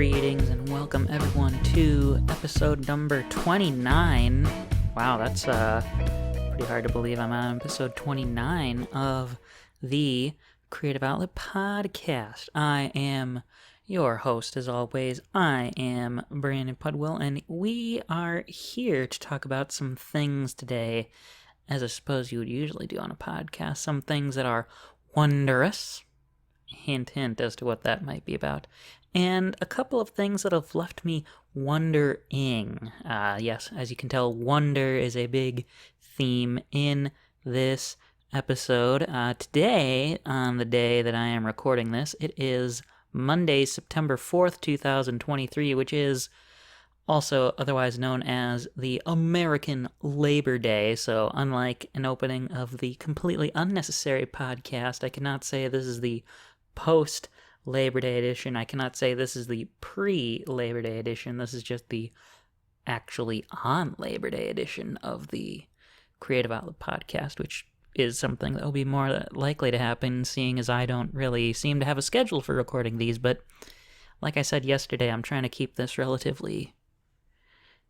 Greetings and welcome everyone to episode number 29. Wow, that's pretty hard to believe I'm on episode 29 of the Creative Outlet Podcast. I am your host, as always. I am Brandon Pudwell, and we are here to talk about some things today, as I suppose you would usually do on a podcast. Some things that are wondrous, hint, hint as to what that might be about, and a couple of things that have left me wondering. Yes, as you can tell, wonder is a big theme in this episode. Today, on the day that I am recording this, it is Monday, September 4th, 2023, which is also otherwise known as the American Labor Day. So unlike an opening of the completely unnecessary podcast, I cannot say this is the post-Labor Day edition. I cannot say this is the pre-Labor Day edition. This is just the actually on Labor Day edition of the Creative Outlet Podcast, which is something that will be more likely to happen, seeing as I don't really seem to have a schedule for recording these. But like I said yesterday, I'm trying to keep this relatively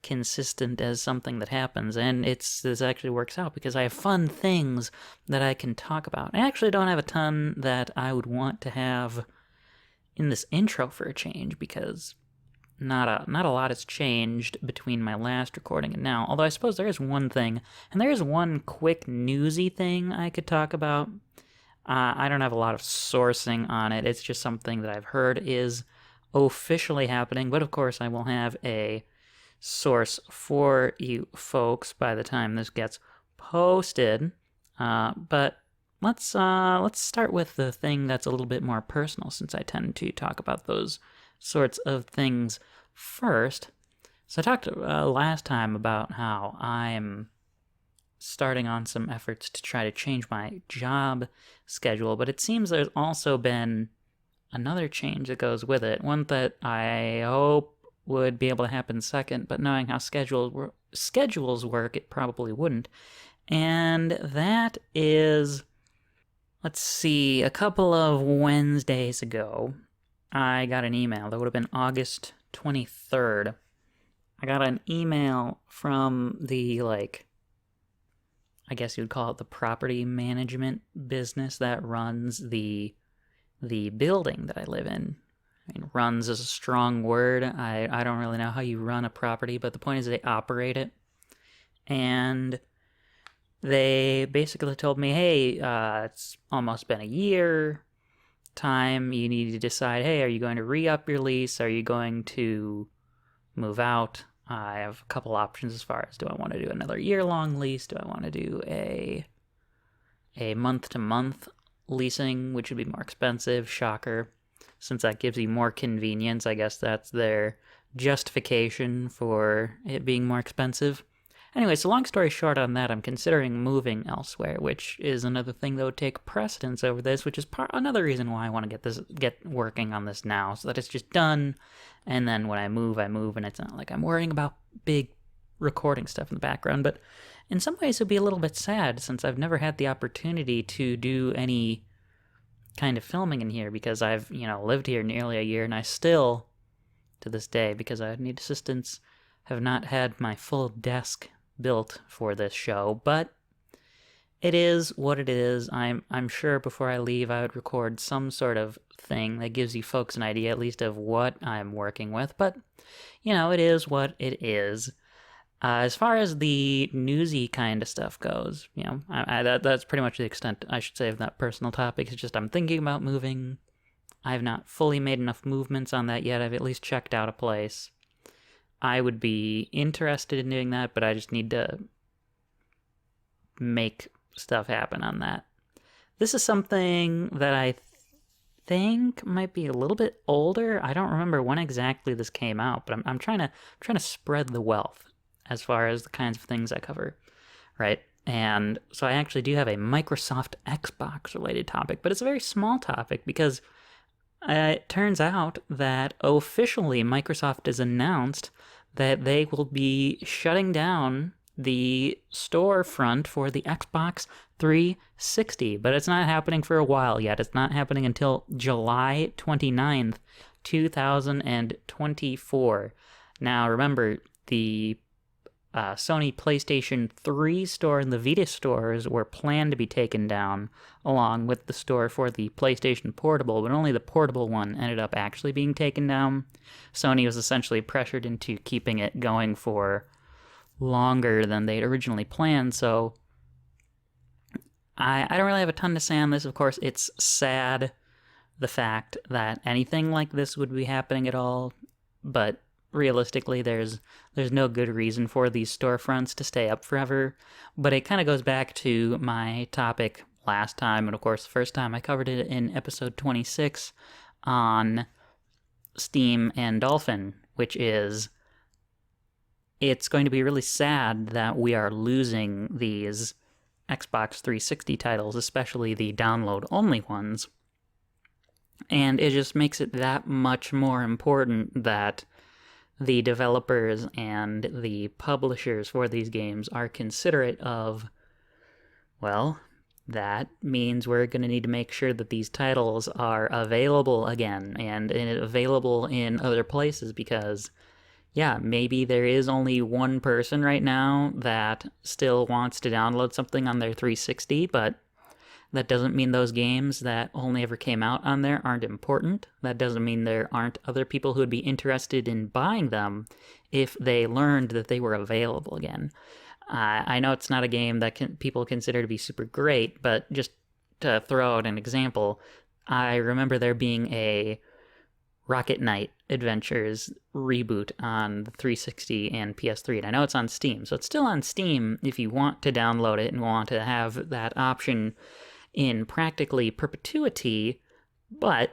consistent as something that happens, and this actually works out because I have fun things that I can talk about. I actually don't have a ton that I would want to have in this intro for a change, because not a lot has changed between my last recording and now, although I suppose there is one thing, and there is one quick newsy thing I could talk about. I don't have a lot of sourcing on it. It's just something that I've heard is officially happening, but of course I will have a source for you folks by the time this gets posted. But let's start with the thing that's a little bit more personal, since I tend to talk about those sorts of things first. So I talked last time about how I'm starting on some efforts to try to change my job schedule, but it seems there's also been another change that goes with it, one that I hope would be able to happen second, but knowing how schedules work, it probably wouldn't. And that is, let's see, a couple of Wednesdays ago, I got an email. That would have been August 23rd. I got an email from the, I guess you'd call it the property management business that runs the building that I live in. I mean, runs is a strong word. I don't really know how you run a property, but the point is they operate it. And they basically told me, hey, it's almost been a year. Time you need to decide, hey, are you going to re-up your lease? Are you going to move out? I have a couple options as far as, do I want to do another year-long lease? Do I want to do a month-to-month leasing, which would be more expensive? Shocker. Since that gives you more convenience, I guess that's their justification for it being more expensive. Anyway, so long story short on that, I'm considering moving elsewhere, which is another thing that would take precedence over this, which is another reason why I want to get working on this now, so that it's just done, and then when I move, and it's not like I'm worrying about big recording stuff in the background. But in some ways, it would be a little bit sad, since I've never had the opportunity to do any kind of filming in here, because I've, lived here nearly a year, and I still, to this day, because I need assistance, have not had my full desk built for this show. But it is what it is. I'm sure before I leave I would record some sort of thing that gives you folks an idea at least of what I'm working with, but it is what it is. As far as the newsy kind of stuff goes, that's pretty much the extent, I should say, of that personal topic. It's just I'm thinking about moving. I've not fully made enough movements on that yet. I've at least checked out a place. I would be interested in doing that, but I just need to make stuff happen on that. This is something that I think might be a little bit older. I don't remember when exactly this came out, but I'm trying to spread the wealth as far as the kinds of things I cover, right? And so I actually do have a Microsoft Xbox related topic, but it's a very small topic because it turns out that officially Microsoft has announced that they will be shutting down the storefront for the Xbox 360, but it's not happening for a while yet. It's not happening until July 29th, 2024. Now, remember, the Sony PlayStation 3 store and the Vita stores were planned to be taken down, along with the store for the PlayStation Portable, but only the portable one ended up actually being taken down. Sony was essentially pressured into keeping it going for longer than they'd originally planned, so I don't really have a ton to say on this. Of course, it's sad, the fact that anything like this would be happening at all, but realistically, there's no good reason for these storefronts to stay up forever. But it kind of goes back to my topic last time, and of course, the first time I covered it in episode 26 on Steam and Dolphin, which is it's going to be really sad that we are losing these Xbox 360 titles, especially the download-only ones. And it just makes it that much more important that the developers and the publishers for these games are considerate of, well, that means we're going to need to make sure that these titles are available again and available in other places because, yeah, maybe there is only one person right now that still wants to download something on their 360, but that doesn't mean those games that only ever came out on there aren't important. That doesn't mean there aren't other people who would be interested in buying them if they learned that they were available again. I know it's not a game that people consider to be super great, but just to throw out an example, I remember there being a Rocket Knight Adventures reboot on the 360 and PS3, and I know it's on Steam, so it's still on Steam if you want to download it and want to have that option in practically perpetuity, but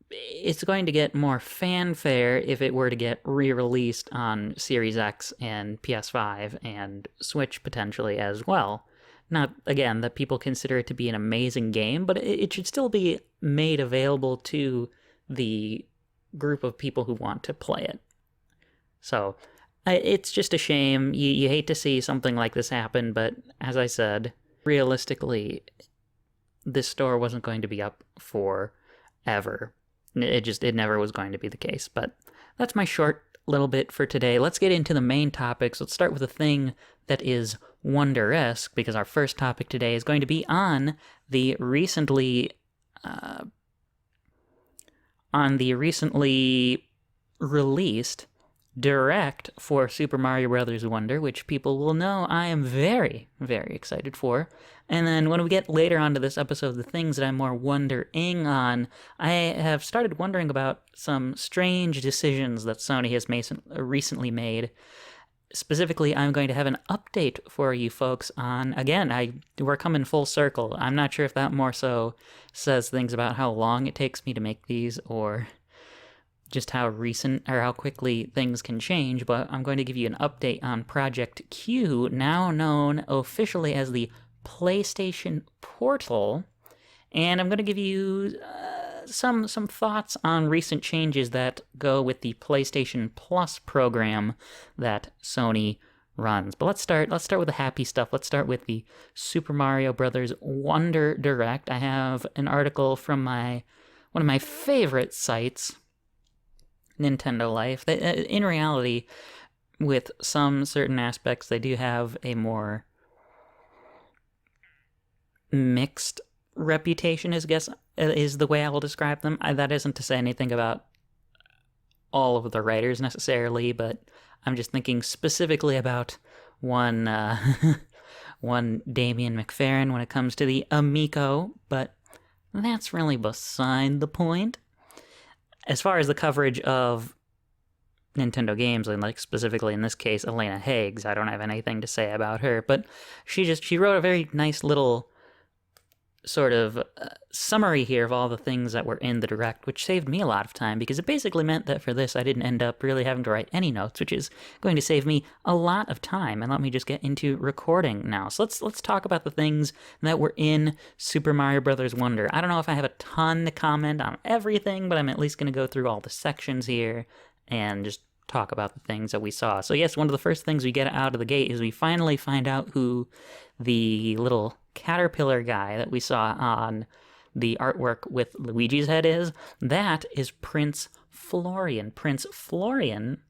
it's going to get more fanfare if it were to get re-released on Series X and PS5 and Switch potentially as well. Not, again, that people consider it to be an amazing game, but it should still be made available to the group of people who want to play it. So, it's just a shame. You hate to see something like this happen, but as I said, realistically, this store wasn't going to be up forever. It never was going to be the case. But that's my short little bit for today. Let's get into the main topics. Let's start with a thing that is Wondrous, because our first topic today is going to be on the recently released Direct for Super Mario Bros. Wonder, which people will know I am very, very excited for. And then when we get later onto this episode, the things that I'm more wondering on, I have started wondering about some strange decisions that Sony has recently made. Specifically, I'm going to have an update for you folks on, again, we're coming full circle. I'm not sure if that more so says things about how long it takes me to make these, or just how recent or how quickly things can change, but I'm going to give you an update on Project Q, now known officially as the PlayStation Portal, and I'm going to give you some thoughts on recent changes that go with the PlayStation Plus program that Sony runs. But let's start with the happy stuff. Let's start with the Super Mario Bros. Wonder Direct. I have an article from one of my favorite sites, Nintendo Life. In reality, with some certain aspects, they do have a more mixed reputation, is the way I will describe them. That isn't to say anything about all of the writers necessarily, but I'm just thinking specifically about one Damian McFerrin when it comes to the Amico, but that's really beside the point. As far as the coverage of Nintendo games, and like specifically in this case, Elena Higgs, I don't have anything to say about her, but she wrote a very nice little sort of summary here of all the things that were in the Direct, which saved me a lot of time, because it basically meant that for this I didn't end up really having to write any notes, which is going to save me a lot of time. And let me just get into recording now. So let's talk about the things that were in Super Mario Bros. Wonder. I don't know if I have a ton to comment on everything, but I'm at least going to go through all the sections here and just talk about the things that we saw. So yes, one of the first things we get out of the gate is we finally find out who the little caterpillar guy that we saw on the artwork with Luigi's head is, that is Prince Florian. Prince Florian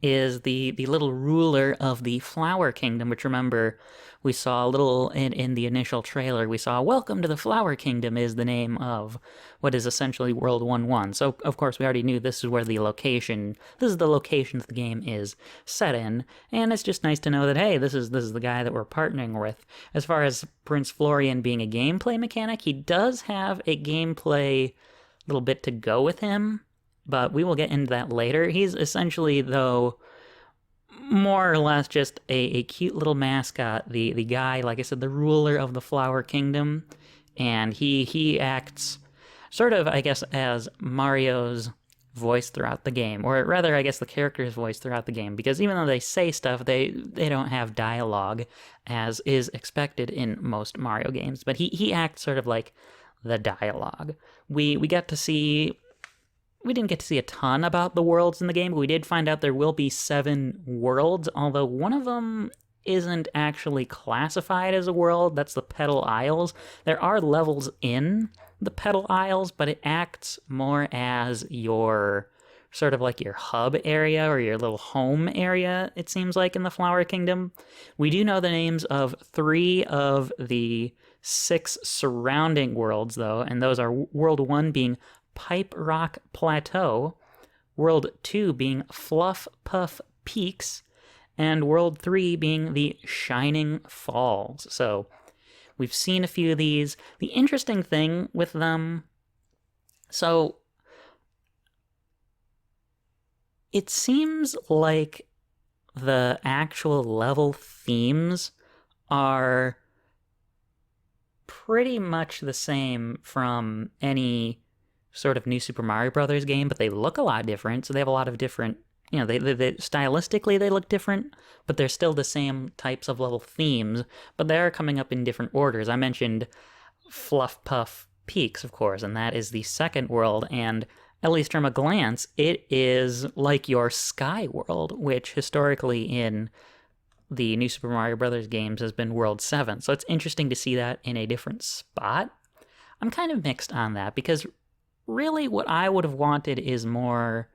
is the little ruler of the Flower Kingdom, which, remember, we saw a little in the initial trailer. We saw Welcome to the Flower Kingdom is the name of what is essentially World 1-1. So, of course, we already knew this is the location that the game is set in, and it's just nice to know that, hey, this is the guy that we're partnering with. As far as Prince Florian being a gameplay mechanic, he does have a gameplay little bit to go with him, but we will get into that later. He's essentially, though, more or less just a cute little mascot, the guy, like I said, the ruler of the Flower Kingdom, and he acts sort of, I guess, as Mario's voice throughout the game, or rather, I guess, the character's voice throughout the game, because even though they say stuff, they don't have dialogue, as is expected in most Mario games, but he acts sort of like the dialogue. We didn't get to see a ton about the worlds in the game, but we did find out there will be 7 worlds, although one of them isn't actually classified as a world. That's the Petal Isles. There are levels in the Petal Isles, but it acts more as your sort of like your hub area or your little home area, it seems like, in the Flower Kingdom. We do know the names of 3 of the 6 surrounding worlds, though, and those are World 1 being Pipe Rock Plateau, World 2 being Fluff Puff Peaks, and World 3 being the Shining Falls. So we've seen a few of these. The interesting thing with them, so it seems like the actual level themes are pretty much the same from any sort of new Super Mario Brothers game, but they look a lot different. So they have a lot of different, they stylistically they look different, but they're still the same types of level themes, but they are coming up in different orders. I mentioned Fluff Puff Peaks, of course, and that is the second world, and at least from a glance, it is like your Sky World, which historically in the new Super Mario Brothers games has been World 7. So it's interesting to see that in a different spot. I'm kind of mixed on that, because really what I would have wanted is more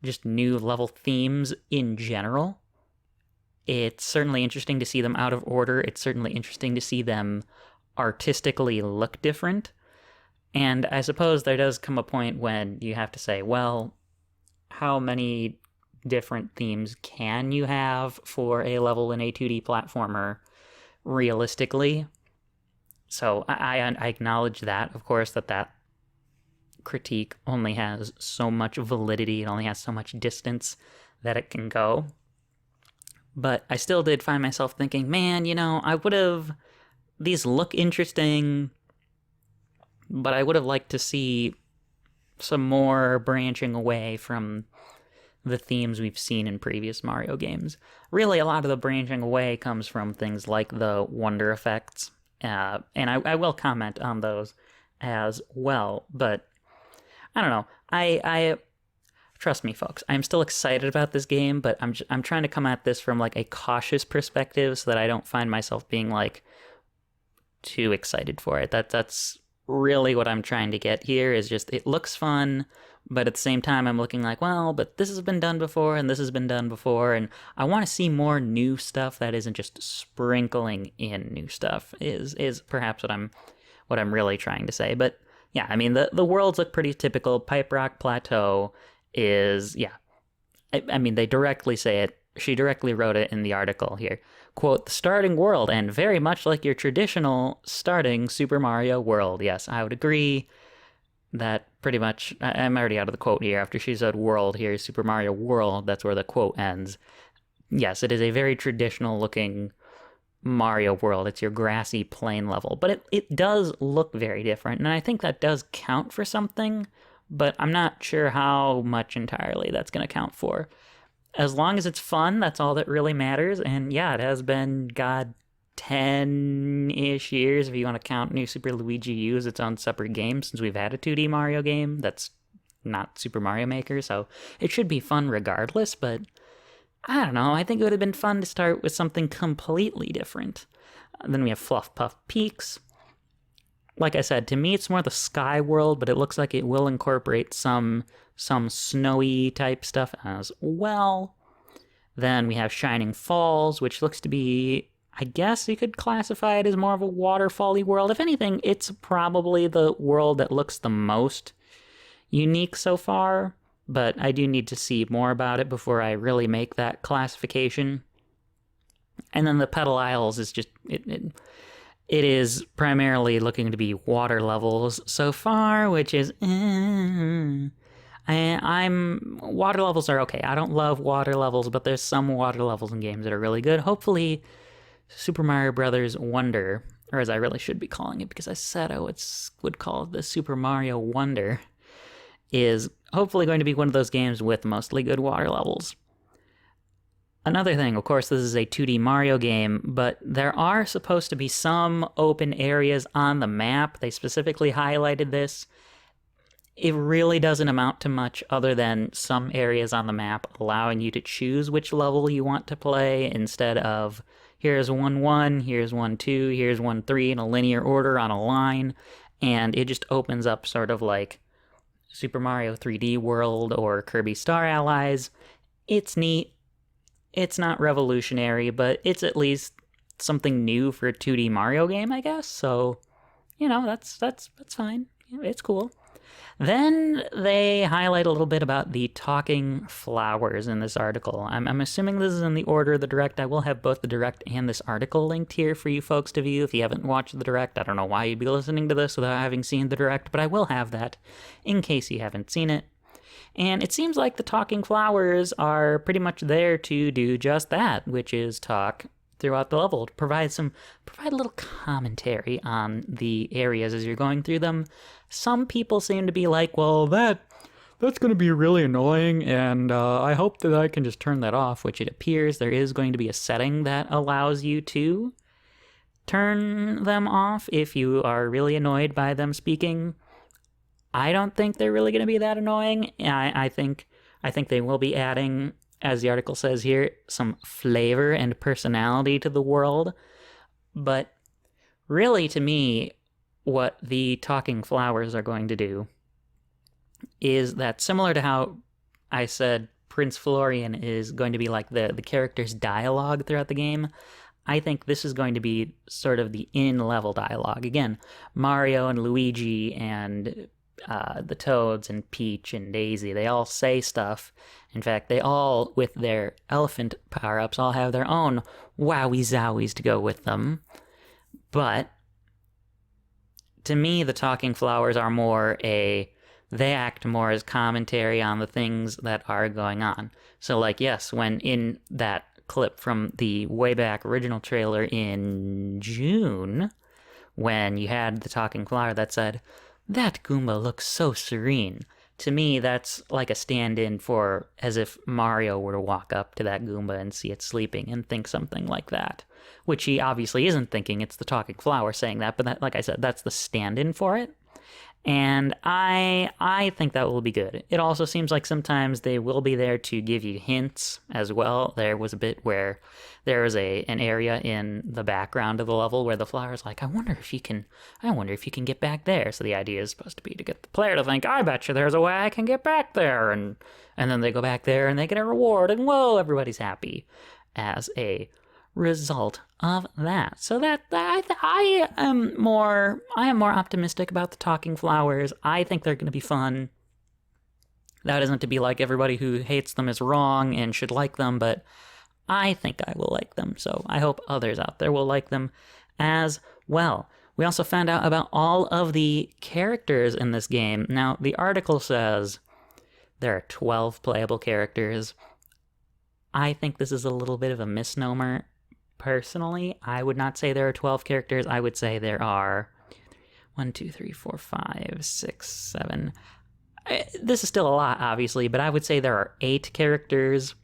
just new level themes in general. It's certainly interesting to see them out of order. It's certainly interesting to see them artistically look different. And I suppose there does come a point when you have to say, well, how many different themes can you have for a level in a 2D platformer realistically? So I acknowledge that, of course, that critique only has so much validity, it only has so much distance that it can go. But I still did find myself thinking, man, these look interesting, but I would have liked to see some more branching away from the themes we've seen in previous Mario games. Really, a lot of the branching away comes from things like the wonder effects, and I will comment on those as well, but I don't know. I trust me, folks. I'm still excited about this game, but I'm trying to come at this from like a cautious perspective so that I don't find myself being like too excited for it. That's really what I'm trying to get here. Is just it looks fun, but at the same time I'm looking like, well, but this has been done before and this has been done before, and I want to see more new stuff that isn't just sprinkling in new stuff. Is perhaps what I'm really trying to say, but. Yeah, I mean, the worlds look pretty typical. Pipe Rock Plateau is, yeah. I mean, they directly say it. She directly wrote it in the article here. Quote, the starting world, and very much like your traditional starting Super Mario world. Yes, I would agree that pretty much, I'm already out of the quote here. After she said world here, Super Mario World, that's where the quote ends. Yes, it is a very traditional looking Mario World. It's your grassy plain level, but it does look very different, and I think that does count for something, but I'm not sure how much entirely that's going to count for. As long as it's fun, that's all that really matters, and yeah, it has been, 10-ish years, if you want to count New Super Luigi U as its own separate game, since we've had a 2D Mario game that's not Super Mario Maker, so it should be fun regardless, but I don't know, I think it would have been fun to start with something completely different. Then we have Fluff Puff Peaks, like I said, to me it's more the sky world, but it looks like it will incorporate some snowy type stuff as well. Then we have Shining Falls, which looks to be, I guess you could classify it as more of a waterfall-y world. If anything, it's probably the world that looks the most unique so far, but I do need to see more about it before I really make that classification. And then the Petal Isles is just, it is primarily looking to be water levels so far, which is, water levels are okay. I don't love water levels, but there's some water levels in games that are really good. Hopefully, Super Mario Brothers Wonder, or as I really should be calling it, because I said I would call it the Super Mario Wonder, is hopefully going to be one of those games with mostly good water levels. Another thing, of course, this is a 2D Mario game, but there are supposed to be some open areas on the map. They specifically highlighted this. It really doesn't amount to much other than some areas on the map allowing you to choose which level you want to play instead of here's 1-1, here's 1-2, here's 1-3 in a linear order on a line, and it just opens up sort of like Super Mario 3D World or Kirby Star Allies. It's neat. It's not revolutionary, but it's at least something new for a 2D Mario game, I guess. So, that's fine. It's cool. Then they highlight a little bit about the talking flowers in this article. I'm assuming this is in the order of the Direct. I will have both the Direct and this article linked here for you folks to view. If you haven't watched the Direct, I don't know why you'd be listening to this without having seen the Direct, but I will have that in case you haven't seen it. And it seems like the talking flowers are pretty much there to do just that, which is talk throughout the level, to provide a little commentary on the areas as you're going through them. Some people seem to be like, well, that's going to be really annoying, and I hope that I can just turn that off, which it appears there is going to be a setting that allows you to turn them off if you are really annoyed by them speaking. I don't think they're really going to be that annoying. I think they will be adding, as the article says here, some flavor and personality to the world. But really, to me, what the talking flowers are going to do is that, similar to how I said Prince Florian is going to be like the character's dialogue throughout the game, I think this is going to be sort of the in-level dialogue. Again, Mario and Luigi and the Toads and Peach and Daisy, they all say stuff. In fact, they all, with their elephant power-ups, all have their own wowie-zowies to go with them. But to me, the talking flowers are they act more as commentary on the things that are going on. So, like, yes, when in that clip from the way back original trailer in June, when you had the talking flower that said, "That Goomba looks so serene." To me, that's like a stand-in for as if Mario were to walk up to that Goomba and see it sleeping and think something like that. Which he obviously isn't thinking, it's the talking flower saying that, but that, like I said, that's the stand-in for it. And I think that will be good. It also seems like sometimes they will be there to give you hints as well. There was a bit where there was an area in the background of the level where the flower's like, I wonder if you can get back there. So the idea is supposed to be to get the player to think, I bet you there's a way I can get back there. And then they go back there and they get a reward, and whoa, everybody's happy as a result of that. So I am more optimistic about the talking flowers. I think they're going to be fun. That isn't to be like everybody who hates them is wrong and should like them, but I think I will like them. So I hope others out there will like them as well. We also found out about all of the characters in this game. Now, the article says there are 12 playable characters. I think this is a little bit of a misnomer. Personally, I would not say there are 12 characters. I would say there are 1, 2, 3, 4, 5, 6, 7. This is still a lot, obviously, but I would say there are 8 characters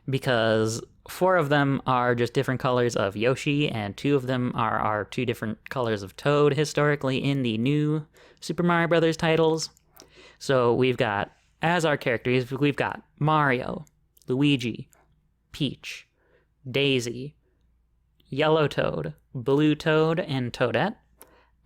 because 4 of them are just different colors of Yoshi, and 2 of them are 2 different colors of Toad historically in the new Super Mario Brothers titles. So we've got, as our characters, we've got Mario, Luigi, Peach, Daisy, Yellow Toad, Blue Toad, and Toadette.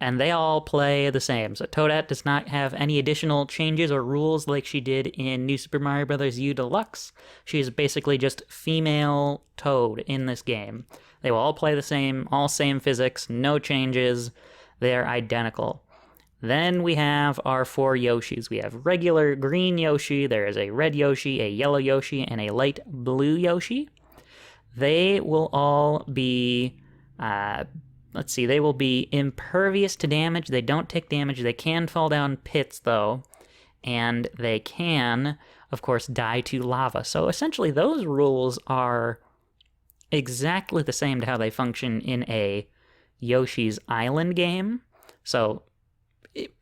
and they all play the same. So Toadette does not have any additional changes or rules like she did in New Super Mario Bros. U Deluxe. She is basically just female Toad in this game. They will all play the same, all same physics, no changes. They're identical. Then we have our 4 Yoshis. We have regular green Yoshi, there is a red Yoshi, a yellow Yoshi, and a light blue Yoshi. They will all be, they will be impervious to damage. They don't take damage. They can fall down pits, though. And they can, of course, die to lava. So essentially, those rules are exactly the same to how they function in a Yoshi's Island game. So,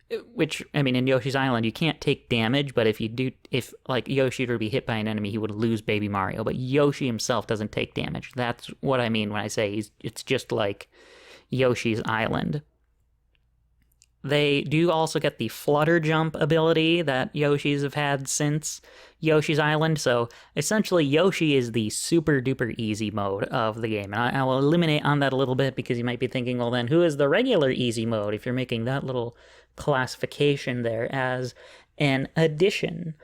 in Yoshi's Island, you can't take damage, but if Yoshi were to be hit by an enemy, he would lose Baby Mario. But Yoshi himself doesn't take damage. That's what I mean when I say it's just like Yoshi's Island. They do also get the flutter jump ability that Yoshis have had since Yoshi's Island, so essentially Yoshi is the super duper easy mode of the game. And I will eliminate on that a little bit because you might be thinking, well then, who is the regular easy mode if you're making that little classification there as an addition?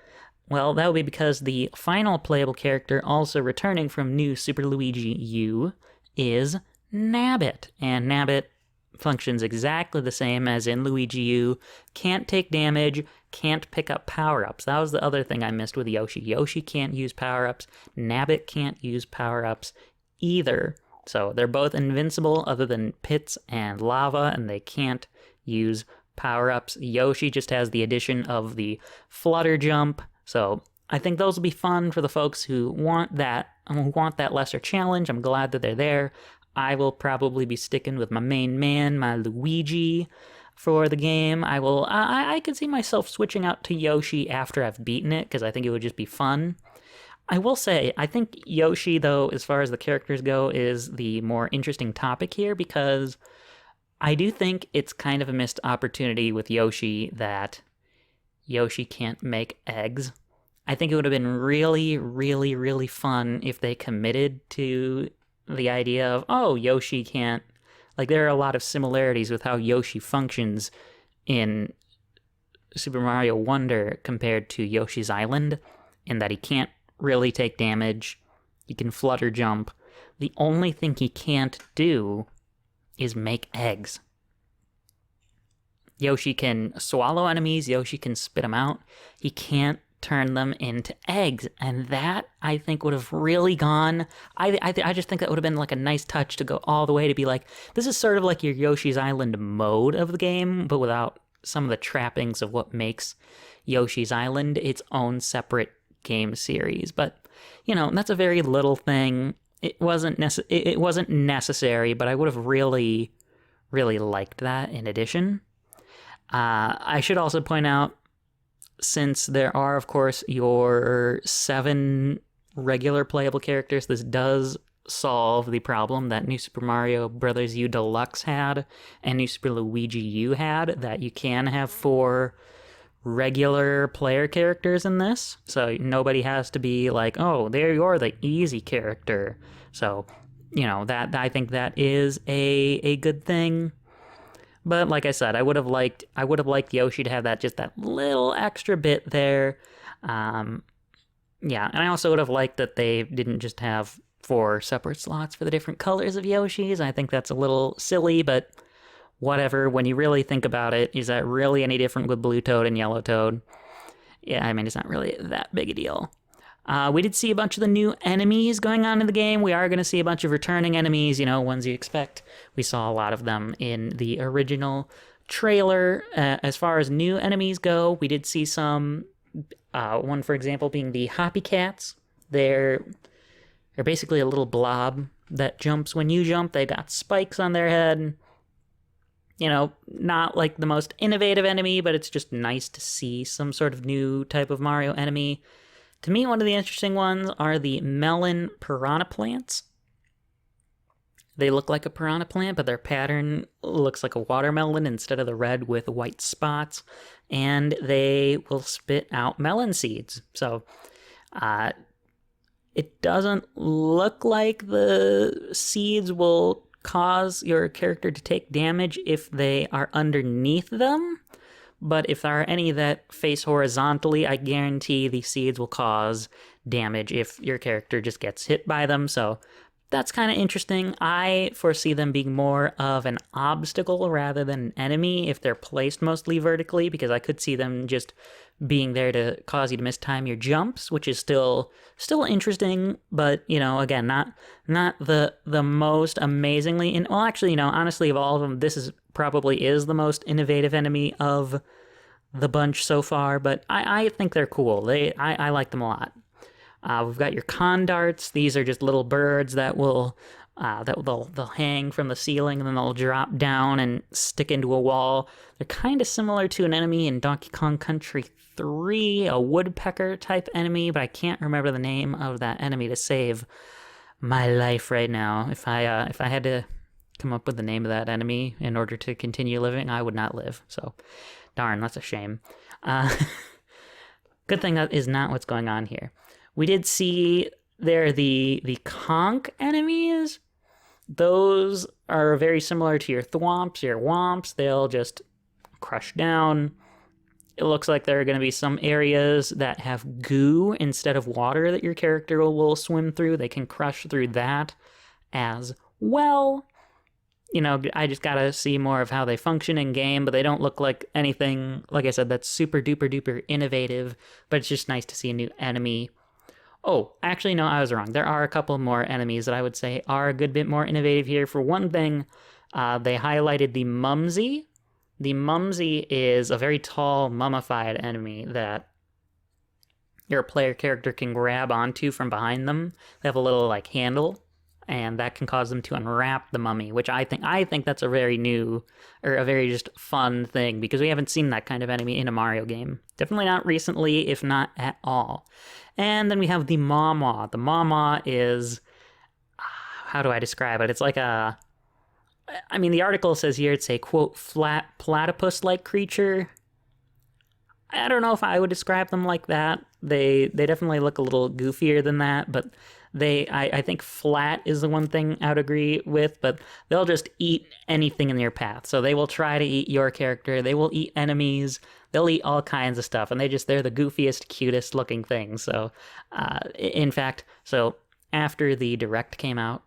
Well, that would be because the final playable character also returning from New Super Luigi U is Nabbit, and Nabbit functions exactly the same as in Luigi U. Can't take damage, can't pick up power-ups. That was the other thing I missed with Yoshi. Yoshi can't use power-ups. Nabbit can't use power-ups either. So they're both invincible other than pits and lava, and they can't use power-ups. Yoshi just has the addition of the flutter jump. So I think those will be fun for the folks who want that lesser challenge. I'm glad that they're there. I will probably be sticking with my main man, my Luigi, for the game. I could see myself switching out to Yoshi after I've beaten it, because I think it would just be fun. I will say, I think Yoshi, though, as far as the characters go, is the more interesting topic here, because I do think it's kind of a missed opportunity with Yoshi that Yoshi can't make eggs. I think it would have been really, really, really fun if they committed to the idea of, Yoshi can't... there are a lot of similarities with how Yoshi functions in Super Mario Wonder compared to Yoshi's Island, in that he can't really take damage, he can flutter jump. The only thing he can't do is make eggs. Yoshi can swallow enemies, Yoshi can spit them out, he can't turn them into eggs, and that I think would have really gone. I just think that would have been like a nice touch to go all the way to be like, this is sort of like your Yoshi's Island mode of the game, but without some of the trappings of what makes Yoshi's Island its own separate game series. But that's a very little thing. It wasn't necessary, but I would have really, really liked that in addition. I should also point out, since there are, of course, your 7 regular playable characters, this does solve the problem that New Super Mario Bros. U Deluxe had and New Super Luigi U had, that you can have 4 regular player characters in this. So nobody has to be like, there you're the easy character. So, that I think that is a good thing. But like I said, I would have liked Yoshi to have that little extra bit there. And I also would have liked that they didn't just have 4 separate slots for the different colors of Yoshis. I think that's a little silly, but whatever. When you really think about it, is that really any different with Blue Toad and Yellow Toad? Yeah, it's not really that big a deal. We did see a bunch of the new enemies going on in the game. We are going to see a bunch of returning enemies, ones you expect. We saw a lot of them in the original trailer. As far as new enemies go, we did see some, one for example being the Hoppy Cats. They're basically a little blob that jumps when you jump. They got spikes on their head. Not like the most innovative enemy, but it's just nice to see some sort of new type of Mario enemy. To me, one of the interesting ones are the melon piranha plants. They look like a piranha plant, but their pattern looks like a watermelon instead of the red with white spots. And they will spit out melon seeds. So, it doesn't look like the seeds will cause your character to take damage if they are underneath them. But if there are any that face horizontally, I guarantee the seeds will cause damage if your character just gets hit by them. So that's kind of interesting. I foresee them being more of an obstacle rather than an enemy if they're placed mostly vertically, because I could see them just being there to cause you to mistime your jumps, which is still interesting, but again, not the most amazingly. And well, actually, honestly, of all of them, this probably is the most innovative enemy of the bunch so far. But I think they're cool. I like them a lot. We've got your condarts. These are just little birds that will they'll hang from the ceiling and then they'll drop down and stick into a wall. They're kind of similar to an enemy in Donkey Kong Country 3, a woodpecker type enemy, but I can't remember the name of that enemy to save my life right now. If I had to come up with the name of that enemy in order to continue living, I would not live. So, darn, that's a shame. Good thing that is not what's going on here. We did see there the conch enemies. Those are very similar to your thwomps, your womps. They'll just crush down. It looks like there are going to be some areas that have goo instead of water that your character will swim through. They can crush through that as well. I just got to see more of how they function in game, but they don't look like anything, like I said, that's super duper duper innovative, but it's just nice to see a new enemy. Oh, actually, no, I was wrong. There are a couple more enemies that I would say are a good bit more innovative here. For one thing, they highlighted the Mumsy. The Mumsy is a very tall, mummified enemy that your player character can grab onto from behind them. They have a little, handle, and that can cause them to unwrap the mummy, which I think that's a very new, or a very just fun thing, because we haven't seen that kind of enemy in a Mario game. Definitely not recently, if not at all. And then we have the Mama. The Mama is, how do I describe it? It's like the article says here it's a, quote, flat platypus-like creature. I don't know if I would describe them like that. They definitely look a little goofier than that, but I think flat is the one thing I would agree with, but they'll just eat anything in their path. So they will try to eat your character, they will eat enemies, they'll eat all kinds of stuff, and they're the goofiest, cutest looking things. So, in fact, after the Direct came out,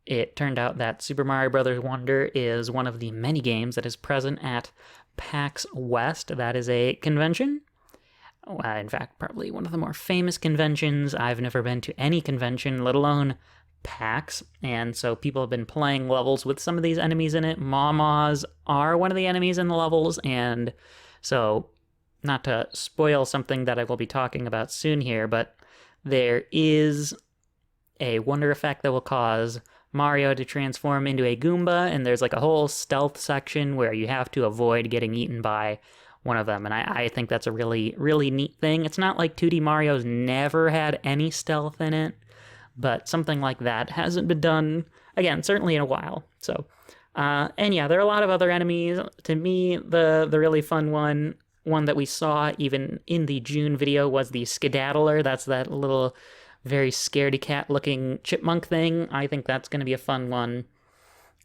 it turned out that Super Mario Bros. Wonder is one of the many games that is present at PAX West. That is a convention. In fact, probably one of the more famous conventions. I've never been to any convention, let alone PAX, and so people have been playing levels with some of these enemies in it. Mamas are one of the enemies in the levels, and so, not to spoil something that I will be talking about soon here, but there is a wonder effect that will cause Mario to transform into a Goomba, and there's a whole stealth section where you have to avoid getting eaten by one of them, and I think that's a really, really neat thing. It's not like 2D Mario's never had any stealth in it, but something like that hasn't been done, again, certainly in a while. So, and yeah, there are a lot of other enemies. To me, the really fun one that we saw even in the June video was the Skedaddler. That's that little, very scaredy cat looking chipmunk thing. I think that's going to be a fun one.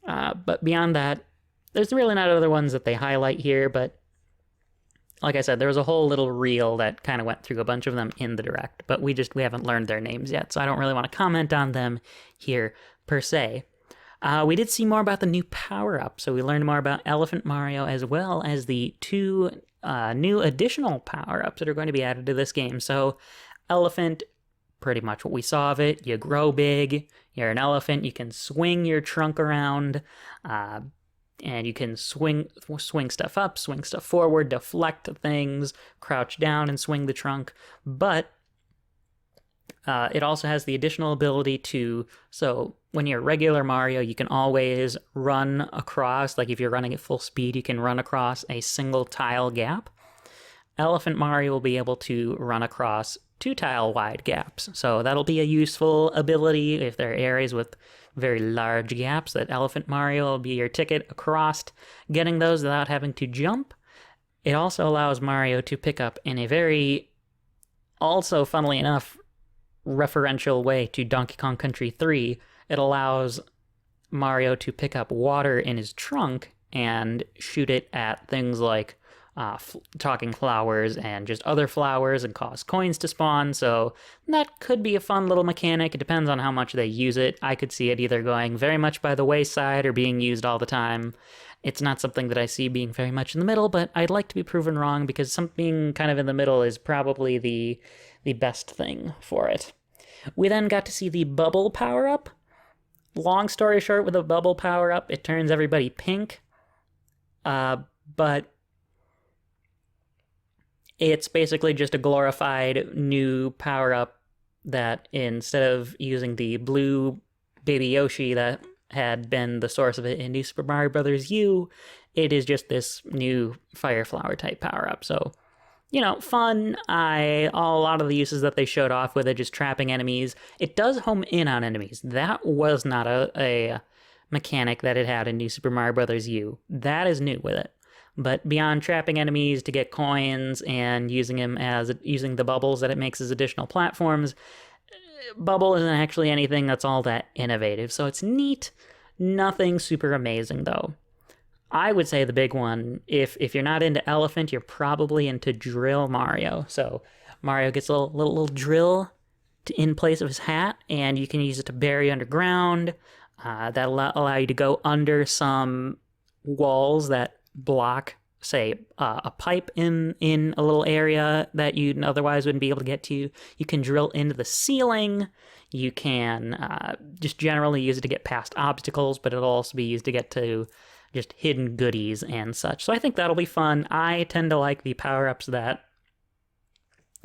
But beyond that, there's really not other ones that they highlight here, but like I said, there was a whole little reel that kind of went through a bunch of them in the Direct, but we haven't learned their names yet, so I don't really want to comment on them here, per se. We did see more about the new power-ups, so we learned more about Elephant Mario as well as the 2 new additional power-ups that are going to be added to this game. So, Elephant, pretty much what we saw of it. You grow big, you're an elephant, you can swing your trunk around, and you can swing stuff up, swing stuff forward, deflect things, crouch down and swing the trunk. But it also has the additional ability to, so when you're regular Mario, you can always run across, if you're running at full speed, you can run across a single tile gap. Elephant Mario will be able to run across 2 tile wide gaps. So that'll be a useful ability if there are areas with very large gaps, that Elephant Mario will be your ticket across getting those without having to jump. It also allows Mario to pick up in a very, also funnily enough, referential way to Donkey Kong Country 3. It allows Mario to pick up water in his trunk and shoot it at things like talking flowers and just other flowers and cause coins to spawn. So that could be a fun little mechanic. It depends on how much they use it. I could see it either going very much by the wayside or being used all the time. It's not something that I see being very much in the middle, but I'd like to be proven wrong because something kind of in the middle is probably the best thing for it. We then got to see the bubble power-up. Long story short, with a bubble power-up, it turns everybody pink. But it's basically just a glorified new power-up that instead of using the blue Baby Yoshi that had been the source of it in New Super Mario Bros. U, it is just this new Fire Flower type power-up. So, fun. A lot of the uses that they showed off with it, just trapping enemies. It does home in on enemies. That was not a mechanic that it had in New Super Mario Bros. U. That is new with it. But beyond trapping enemies to get coins and using the bubbles that it makes as additional platforms, bubble isn't actually anything that's all that innovative. So it's neat. Nothing super amazing though. I would say the big one, if you're not into elephant, you're probably into drill Mario. So Mario gets a little drill in place of his hat, and you can use it to bury underground. That'll allow you to go under some walls that block, say, a pipe in a little area that you otherwise wouldn't be able to get to. You can drill into the ceiling. You can just generally use it to get past obstacles, but it'll also be used to get to just hidden goodies and such. So I think that'll be fun. I tend to like the power-ups that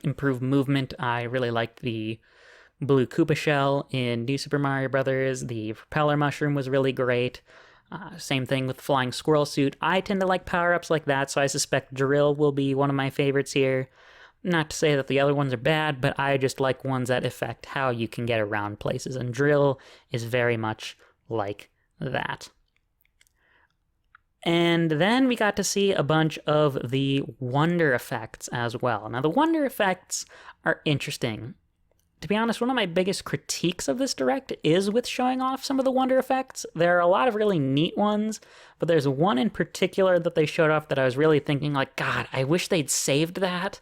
improve movement. I really liked the blue Koopa shell in New Super Mario Brothers. The propeller mushroom was really great. Same thing with flying squirrel suit. I tend to like power-ups like that, so I suspect drill will be one of my favorites here. Not to say that the other ones are bad, but I just like ones that affect how you can get around places, and drill is very much like that. And then we got to see a bunch of the wonder effects as well. Now, the wonder effects are interesting. To be honest, one of my biggest critiques of this Direct is with showing off some of the wonder effects. There are a lot of really neat ones, but there's one in particular that they showed off that I was really thinking, like, God, I wish they'd saved that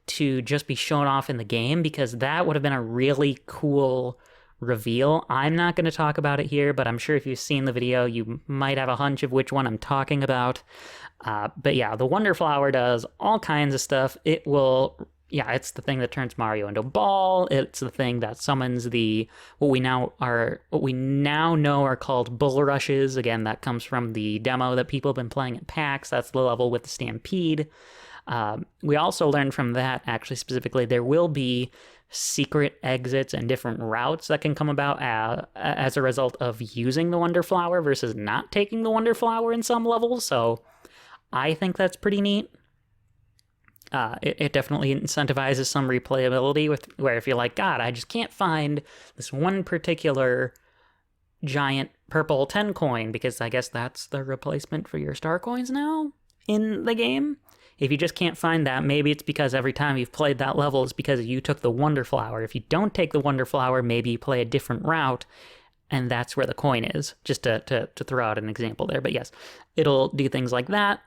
to just be shown off in the game, because that would have been a really cool reveal. I'm not going to talk about it here, but I'm sure if you've seen the video, you might have a hunch of which one I'm talking about. But yeah, the Wonder Flower does all kinds of stuff. It's the thing that turns Mario into a ball. It's the thing that summons what we now know are called bull rushes. Again, that comes from the demo that people have been playing at PAX. That's the level with the Stampede. We also learned from that, actually specifically, there will be secret exits and different routes that can come about as a result of using the Wonder Flower versus not taking the Wonder Flower in some levels. So I think that's pretty neat. It definitely incentivizes some replayability where if you're like, God, I just can't find this one particular giant purple 10 coin, because I guess that's the replacement for your star coins now in the game. If you just can't find that, maybe it's because every time you've played that level is because you took the Wonder Flower. If you don't take the Wonder Flower, maybe you play a different route, and that's where the coin is, just to throw out an example there. But yes, it'll do things like that.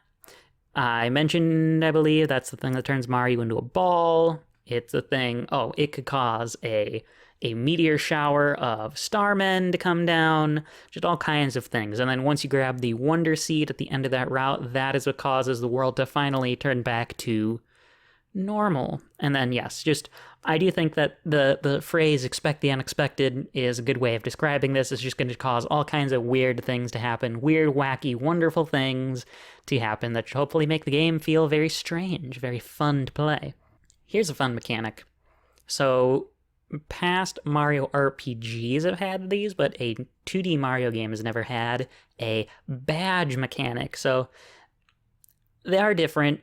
I mentioned, I believe, that's the thing that turns Mario into a ball. It's the thing, it could cause a meteor shower of starmen to come down, just all kinds of things. And then once you grab the Wonder Seed at the end of that route, that is what causes the world to finally turn back to normal. And then, yes, I do think that the phrase expect the unexpected is a good way of describing this. It's just going to cause all kinds of weird things to happen, weird, wacky, wonderful things to happen that should hopefully make the game feel very strange, very fun to play. Here's a fun mechanic. So past Mario RPGs have had these, but a 2D Mario game has never had a badge mechanic. So they are different,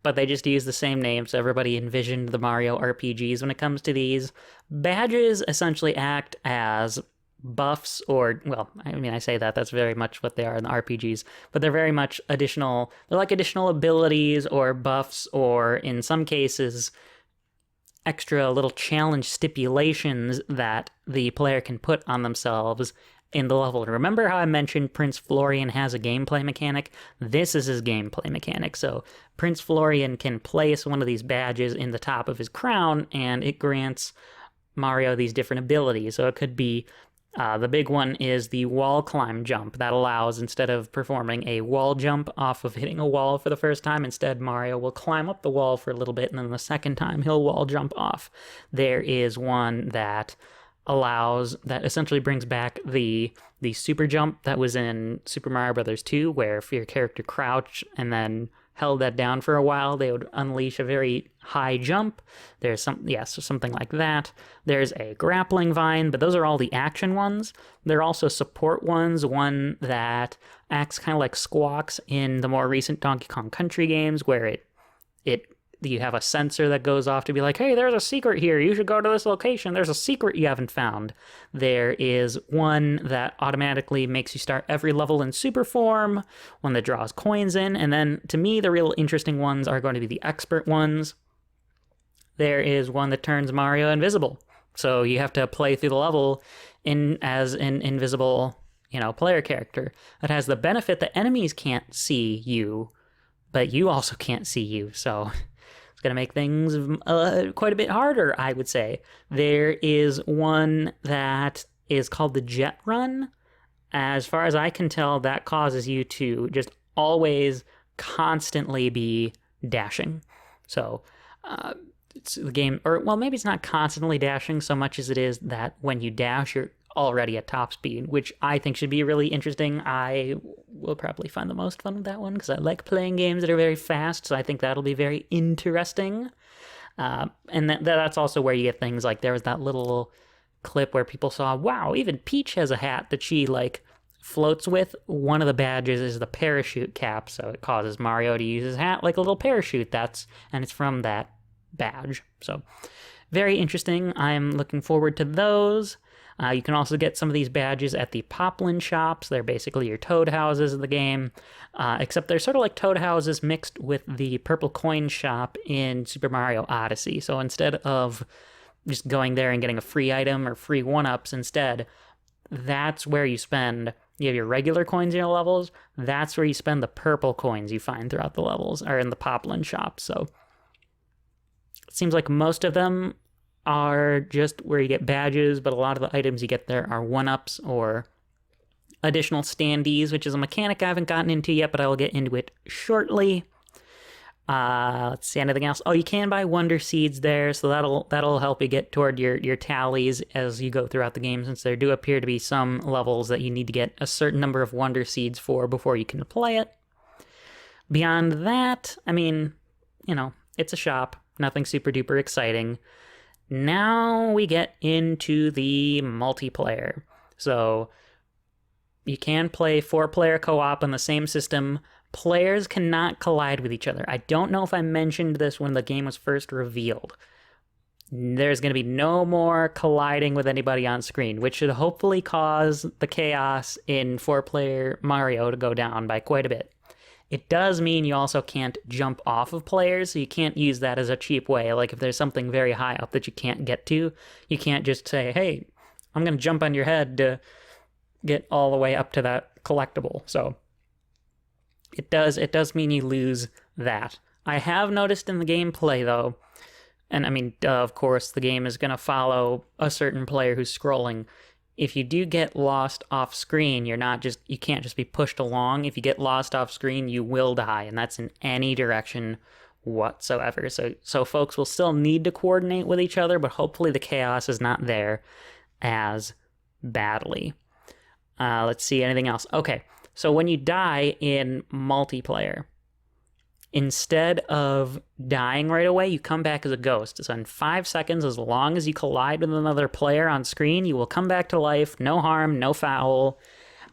but they just use the same name, so everybody envisioned the Mario RPGs when it comes to these. Badges essentially act as buffs, I say that's very much what they are in the RPGs, but they're very much they're like additional abilities or buffs, or in some cases, extra little challenge stipulations that the player can put on themselves in the level. Remember how I mentioned Prince Florian has a gameplay mechanic? This is his gameplay mechanic. So Prince Florian can place one of these badges in the top of his crown, and it grants Mario these different abilities. So it could be the big one is the wall climb jump that allows, instead of performing a wall jump off of hitting a wall for the first time, instead Mario will climb up the wall for a little bit, and then the second time he'll wall jump off. There is one that essentially brings back the super jump that was in Super Mario Bros. 2, where if your character crouched and then held that down for a while, they would unleash a very high jump. There's something like that. There's a grappling vine, but those are all the action ones. There are also support ones, one that acts kind of like Squawks in the more recent Donkey Kong Country games, where you have a sensor that goes off to be like, hey, there's a secret here. You should go to this location. There's a secret you haven't found. There is one that automatically makes you start every level in super form, one that draws coins in. And then, to me, the real interesting ones are going to be the expert ones. There is one that turns Mario invisible. So you have to play through the level as an invisible, player character. That has the benefit that enemies can't see you, but you also can't see you. So going to make things quite a bit harder, I would say. There is one that is called the Jet Run. As far as I can tell, that causes you to just always constantly be dashing. So it's the game, maybe it's not constantly dashing so much as it is that when you dash, you're already at top speed, which I think should be really interesting. I will probably find the most fun with that one because I like playing games that are very fast, so I think that'll be very interesting. And that's also where you get things like, there was that little clip where people saw, wow, even Peach has a hat that she floats with. One of the badges is the parachute cap, so it causes Mario to use his hat like a little parachute. And it's from that badge. So very interesting. I'm looking forward to those. You can also get some of these badges at the Poplin shops. They're basically your toad houses in the game, except they're sort of like toad houses mixed with the purple coin shop in Super Mario Odyssey. So instead of just going there and getting a free item or free one-ups, instead, that's where you have your regular coins in your levels. That's where you spend the purple coins you find throughout the levels, or in the Poplin shop. So it seems like most of them are just where you get badges, but a lot of the items you get there are one-ups or additional standees, which is a mechanic I haven't gotten into yet, but I will get into it shortly. Let's see, anything else? Oh, you can buy Wonder Seeds there, so that'll help you get toward your tallies as you go throughout the game, since there do appear to be some levels that you need to get a certain number of Wonder Seeds for before you can play it. Beyond that, it's a shop. Nothing super duper exciting. Now we get into the multiplayer. So you can play 4-player co-op on the same system. Players cannot collide with each other. I don't know if I mentioned this when the game was first revealed. There's going to be no more colliding with anybody on screen, which should hopefully cause the chaos in 4-player Mario to go down by quite a bit. It does mean you also can't jump off of players, so you can't use that as a cheap way. Like, if there's something very high up that you can't get to, you can't just say, hey, I'm going to jump on your head to get all the way up to that collectible. So it does mean you lose that. I have noticed in the gameplay, though, and of course, the game is going to follow a certain player who's scrolling. If you do get lost off screen, you can't just be pushed along. If you get lost off screen, you will die, and that's in any direction whatsoever. So folks will still need to coordinate with each other, but hopefully the chaos is not there as badly. Let's see, anything else? Okay, so when you die in multiplayer, instead of dying right away, you come back as a ghost. So in 5 seconds, as long as you collide with another player on screen, you will come back to life. No harm, no foul.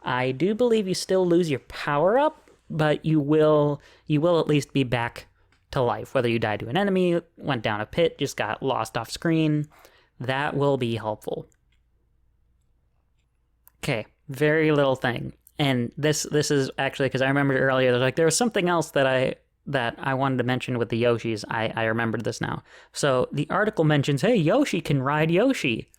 I do believe you still lose your power-up, but you will at least be back to life. Whether you died to an enemy, went down a pit, just got lost off screen, that will be helpful. Okay, very little thing. And this is actually, because I remembered earlier, there was something else that I wanted to mention with the Yoshis. I remembered this now. So the article mentions, hey, Yoshi can ride Yoshi.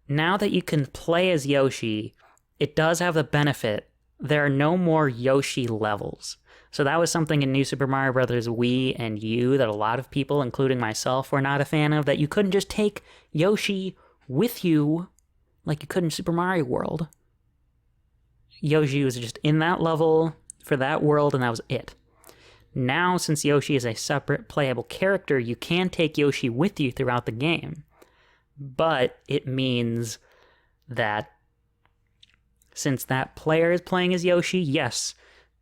now that you can play as Yoshi, it does have the benefit there are no more Yoshi levels. So that was something in New Super Mario Bros. Wii and U that a lot of people, including myself, were not a fan of, that you couldn't just take Yoshi with you like you could in Super Mario World. Yoshi was just in that level for that world, and that was it. Now, since Yoshi is a separate playable character, you can take Yoshi with you throughout the game. But it means that since that player is playing as Yoshi, yes,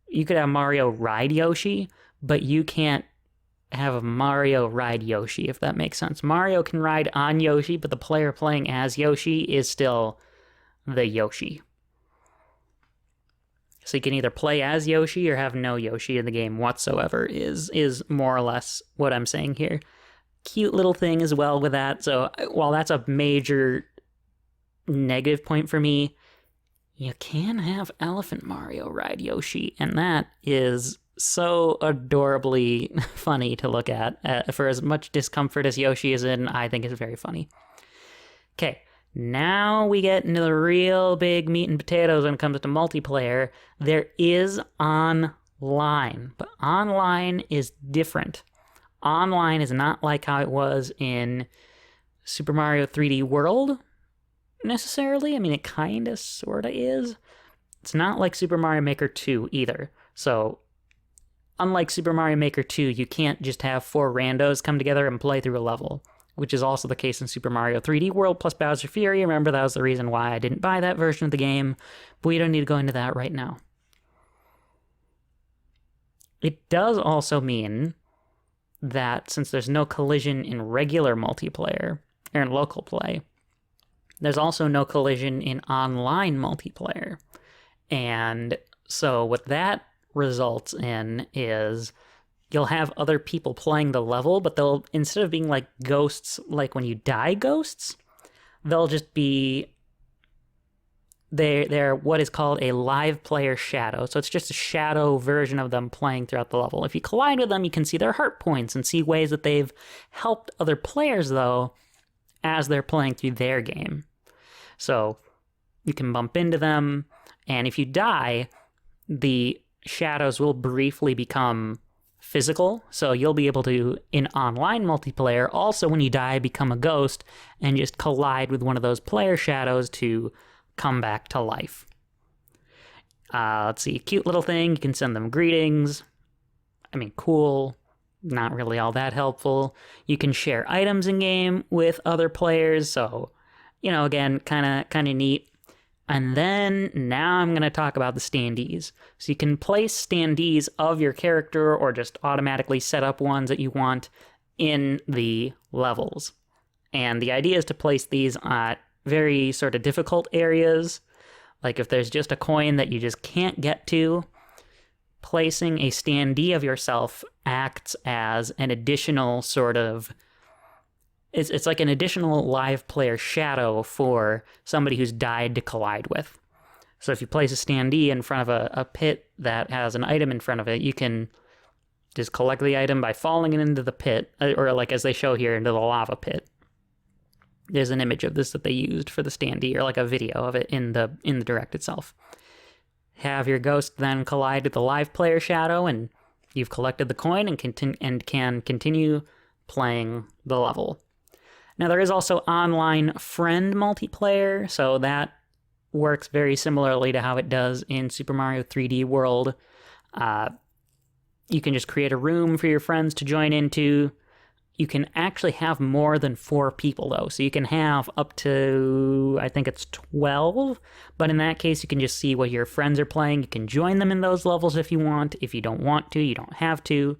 you could have Mario ride Yoshi, but you can't have a Mario ride Yoshi, if that makes sense. Mario can ride on Yoshi, but the player playing as Yoshi is still the Yoshi. So you can either play as Yoshi or have no Yoshi in the game whatsoever, is more or less what I'm saying here. Cute little thing as well with that. So while that's a major negative point for me, you can have Elephant Mario ride Yoshi, and that is so adorably funny to look at. For as much discomfort as Yoshi is in, I think it's very funny. Okay, now we get into the real big meat and potatoes when it comes to multiplayer. There is online, but online is different. Online is not like how it was in Super Mario 3D World, necessarily. I mean, it kind of, sort of is. It's not like Super Mario Maker 2 either. So, unlike Super Mario Maker 2, you can't just have 4 randos come together and play through a level, which is also the case in Super Mario 3D World plus Bowser Fury. Remember, that was the reason why I didn't buy that version of the game, but we don't need to go into that right now. It does also mean that since there's no collision in regular multiplayer, or in local play, there's also no collision in online multiplayer. And so what that results in is you'll have other people playing the level, but they'll, instead of being like ghosts, like when you die ghosts, they'll just be, they're what is called a live player shadow. So it's just a shadow version of them playing throughout the level. If you collide with them, you can see their heart points and see ways that they've helped other players, though, as they're playing through their game. So you can bump into them, and if you die, the shadows will briefly become physical. So you'll be able to, in online multiplayer, also when you die, become a ghost and just collide with one of those player shadows to come back to life. Let's see, cute little thing. You can send them greetings. I mean, cool. Not really all that helpful. You can share items in game with other players, so, you know, again, kind of neat. And then now I'm going to talk about the standees. So you can place standees of your character or just automatically set up ones that you want in the levels. And the idea is to place these at very sort of difficult areas. Like if there's just a coin that you just can't get to, placing a standee of yourself acts as an additional sort of, it's like an additional live player shadow for somebody who's died to collide with. So if you place a standee in front of a pit that has an item in front of it, you can just collect the item by falling into the pit, or like as they show here, into the lava pit. There's an image of this that they used for the standee, or like a video of it in the direct itself. Have your ghost then collide with the live player shadow, and you've collected the coin and can continue playing the level. Now, there is also online friend multiplayer, so that works very similarly to how it does in Super Mario 3D World. You can just create a room for your friends to join into. You can actually have more than 4 people, though. So you can have up to, I think it's 12. But in that case, you can just see what your friends are playing. You can join them in those levels if you want. If you don't want to, you don't have to.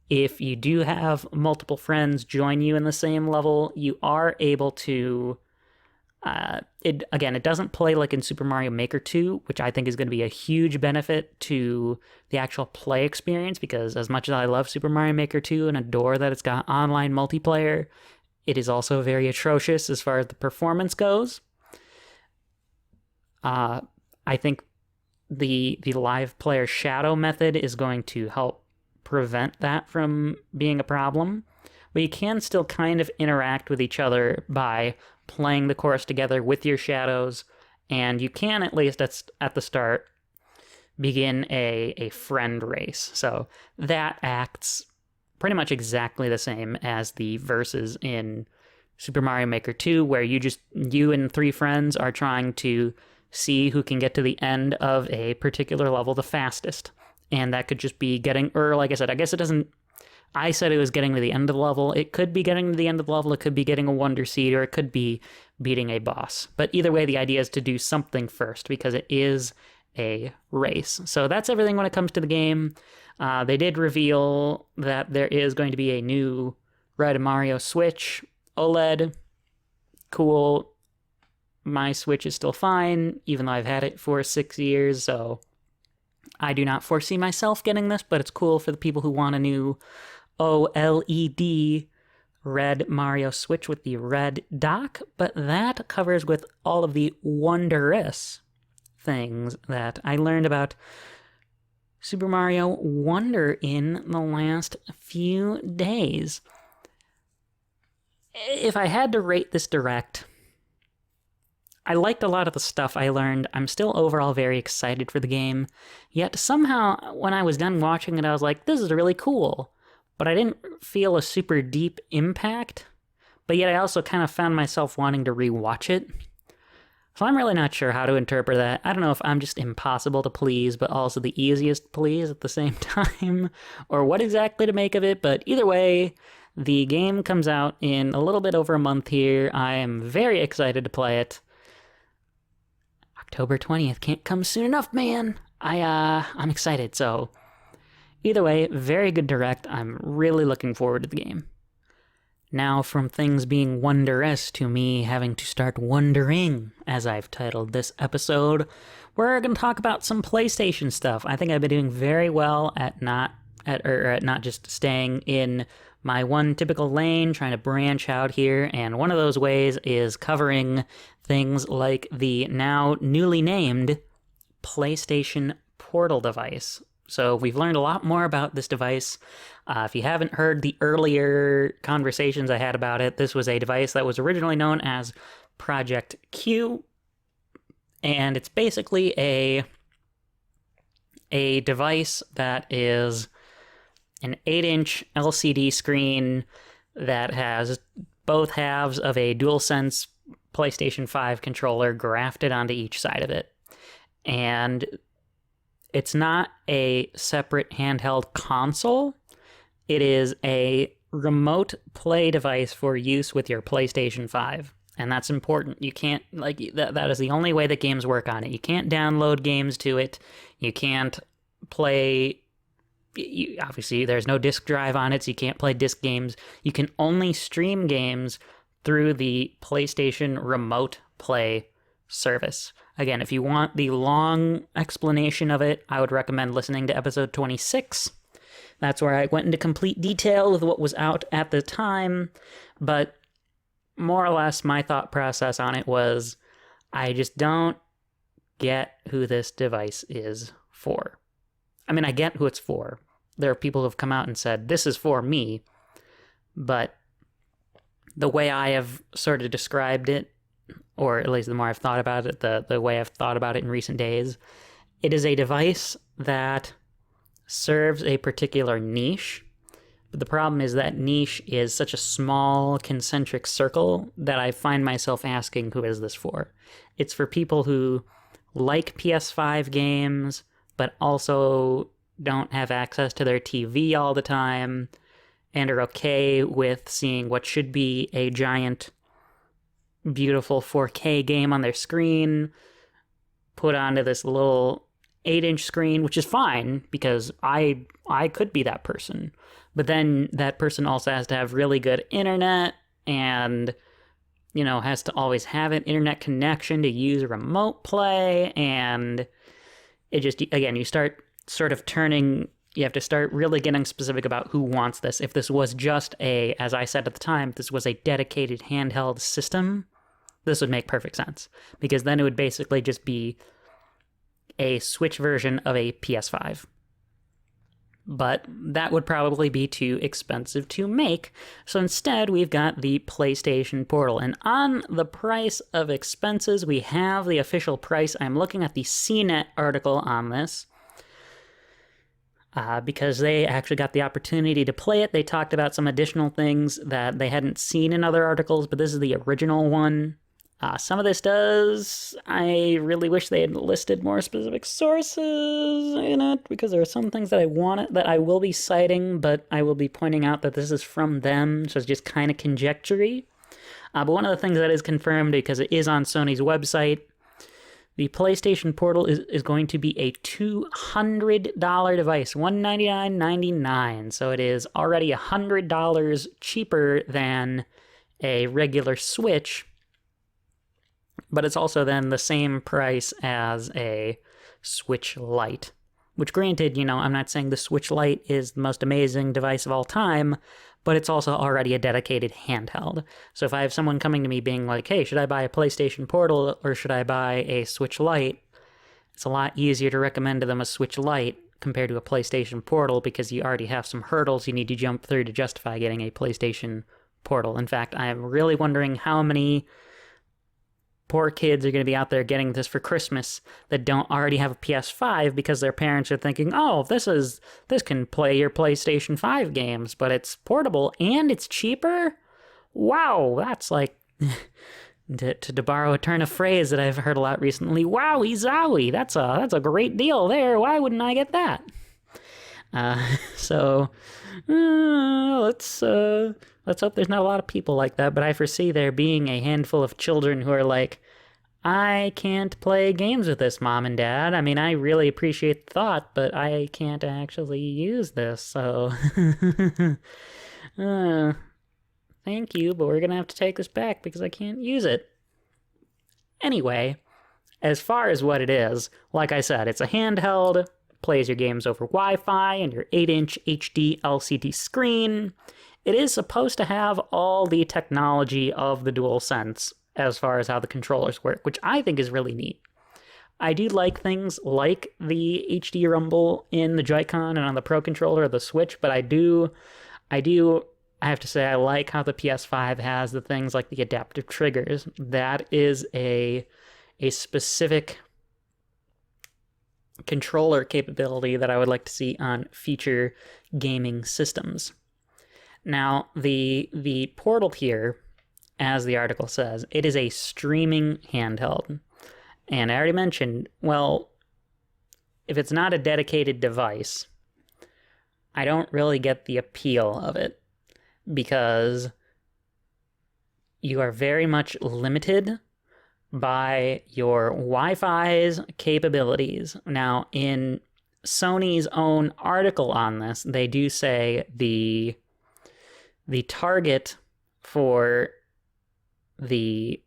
If you do have multiple friends join you in the same level, you are able to... It doesn't play like in Super Mario Maker 2, which I think is going to be a huge benefit to the actual play experience, because as much as I love Super Mario Maker 2 and adore that it's got online multiplayer, it is also very atrocious as far as the performance goes. I think the live player shadow method is going to help prevent that from being a problem. But you can still kind of interact with each other by playing the course together with your shadows, and you can, at least at the start, begin a friend race. So that acts pretty much exactly the same as the verses in Super Mario Maker 2, where you and 3 friends are trying to see who can get to the end of a particular level the fastest. And that could just be getting, or like I said, I guess it doesn't, I said it was getting to the end of the level. It could be getting to the end of the level, it could be getting a Wonder Seed, or it could be beating a boss. But either way, the idea is to do something first, because it is a race. So that's everything when it comes to the game. They did reveal that there is going to be a new Red Mario Switch OLED. Cool. My Switch is still fine, even though I've had it for 6 years, so I do not foresee myself getting this, but it's cool for the people who want a new OLED Red Mario Switch with the red dock. But that covers with all of the Wondrous things that I learned about Super Mario Wonder in the last few days. If I had to rate this direct, I liked a lot of the stuff I learned. I'm still overall very excited for the game. Yet somehow, when I was done watching it, I was like, this is really cool. But I didn't feel a super deep impact. But yet I also kind of found myself wanting to rewatch it. So I'm really not sure how to interpret that. I don't know if I'm just impossible to please, but also the easiest to please at the same time, or what exactly to make of it. But either way, the game comes out in a little bit over a month here. I am very excited to play it. October 20th can't come soon enough, man. I'm excited. So either way, very good direct. I'm really looking forward to the game. Now, from things being wondrous to me having to start wondering, as I've titled this episode, we're going to talk about some PlayStation stuff. I think I've been doing very well at not just staying in my one typical lane, trying to branch out here, and one of those ways is covering things like the now newly named PlayStation Portal device. So we've learned a lot more about this device. If you haven't heard the earlier conversations I had about it, this was a device that was originally known as Project Q, and it's basically a device that is an 8-inch LCD screen that has both halves of a DualSense PlayStation 5 controller grafted onto each side of it. And it's not a separate handheld console. It is a remote play device for use with your PlayStation 5. And that's important. You can't, that is the only way that games work on it. You can't download games to it. You can't play, obviously there's no disk drive on it, so you can't play disc games. You can only stream games through the PlayStation Remote Play service. Again, if you want the long explanation of it, I would recommend listening to episode 26. That's where I went into complete detail with what was out at the time, but more or less my thought process on it was, I just don't get who this device is for. I mean, I get who it's for. There are people who have come out and said, this is for me, but the way I have sort of described it, or at least the more I've thought about it, the way I've thought about it in recent days, it is a device that serves a particular niche. But the problem is that niche is such a small concentric circle that I find myself asking, who is this for? It's for people who like PS5 games, but also don't have access to their TV all the time, and are okay with seeing what should be a giant, beautiful 4K game on their screen put onto this little 8-inch screen, which is fine, because I could be that person. But then that person also has to have really good internet and, has to always have an internet connection to use remote play. And it just, again, you start sort of you have to start really getting specific about who wants this. If this was just as I said at the time, if this was a dedicated handheld system, this would make perfect sense. Because then it would basically just be a Switch version of a PS5. but that would probably be too expensive to make. So instead, we've got the PlayStation Portal. And on the price of expenses, we have the official price. I'm looking at the CNET article on this because they actually got the opportunity to play it. They talked about some additional things that they hadn't seen in other articles, but this is the original one. Some of this does. I really wish they had listed more specific sources in it, because there are some things that I will be citing, but I will be pointing out that this is from them, so it's just kind of conjecture-y. But one of the things that is confirmed, because it is on Sony's website, the PlayStation Portal is going to be a $200 device, $199.99. So it is already $100 cheaper than a regular Switch. But it's also then the same price as a Switch Lite. Which, granted, I'm not saying the Switch Lite is the most amazing device of all time, but it's also already a dedicated handheld. So if I have someone coming to me being like, hey, should I buy a PlayStation Portal or should I buy a Switch Lite? It's a lot easier to recommend to them a Switch Lite compared to a PlayStation Portal, because you already have some hurdles you need to jump through to justify getting a PlayStation Portal. In fact, I'm really wondering how many poor kids are going to be out there getting this for Christmas that don't already have a PS5 because their parents are thinking, oh, this can play your PlayStation 5 games, but it's portable and it's cheaper? Wow, that's like, to borrow a turn of phrase that I've heard a lot recently, wowie zowie, that's a great deal there. Why wouldn't I get that? Let's hope there's not a lot of people like that, but I foresee there being a handful of children who are like, I can't play games with this, Mom and Dad. I mean, I really appreciate the thought, but I can't actually use this, so... thank you, but we're gonna have to take this back because I can't use it. Anyway, as far as what it is, like I said, it's a handheld, plays your games over Wi-Fi and your 8-inch HD LCD screen. It is supposed to have all the technology of the DualSense as far as how the controllers work, which I think is really neat. I do like things like the HD rumble in the Joy-Con and on the Pro Controller of the Switch, but I have to say I like how the PS5 has the things like the adaptive triggers. That is a specific controller capability that I would like to see on future gaming systems. Now, the Portal here, as the article says, it is a streaming handheld. And I already mentioned, well, if it's not a dedicated device, I don't really get the appeal of it, because you are very much limited by your Wi-Fi's capabilities. Now, in Sony's own article on this, they do say the target for the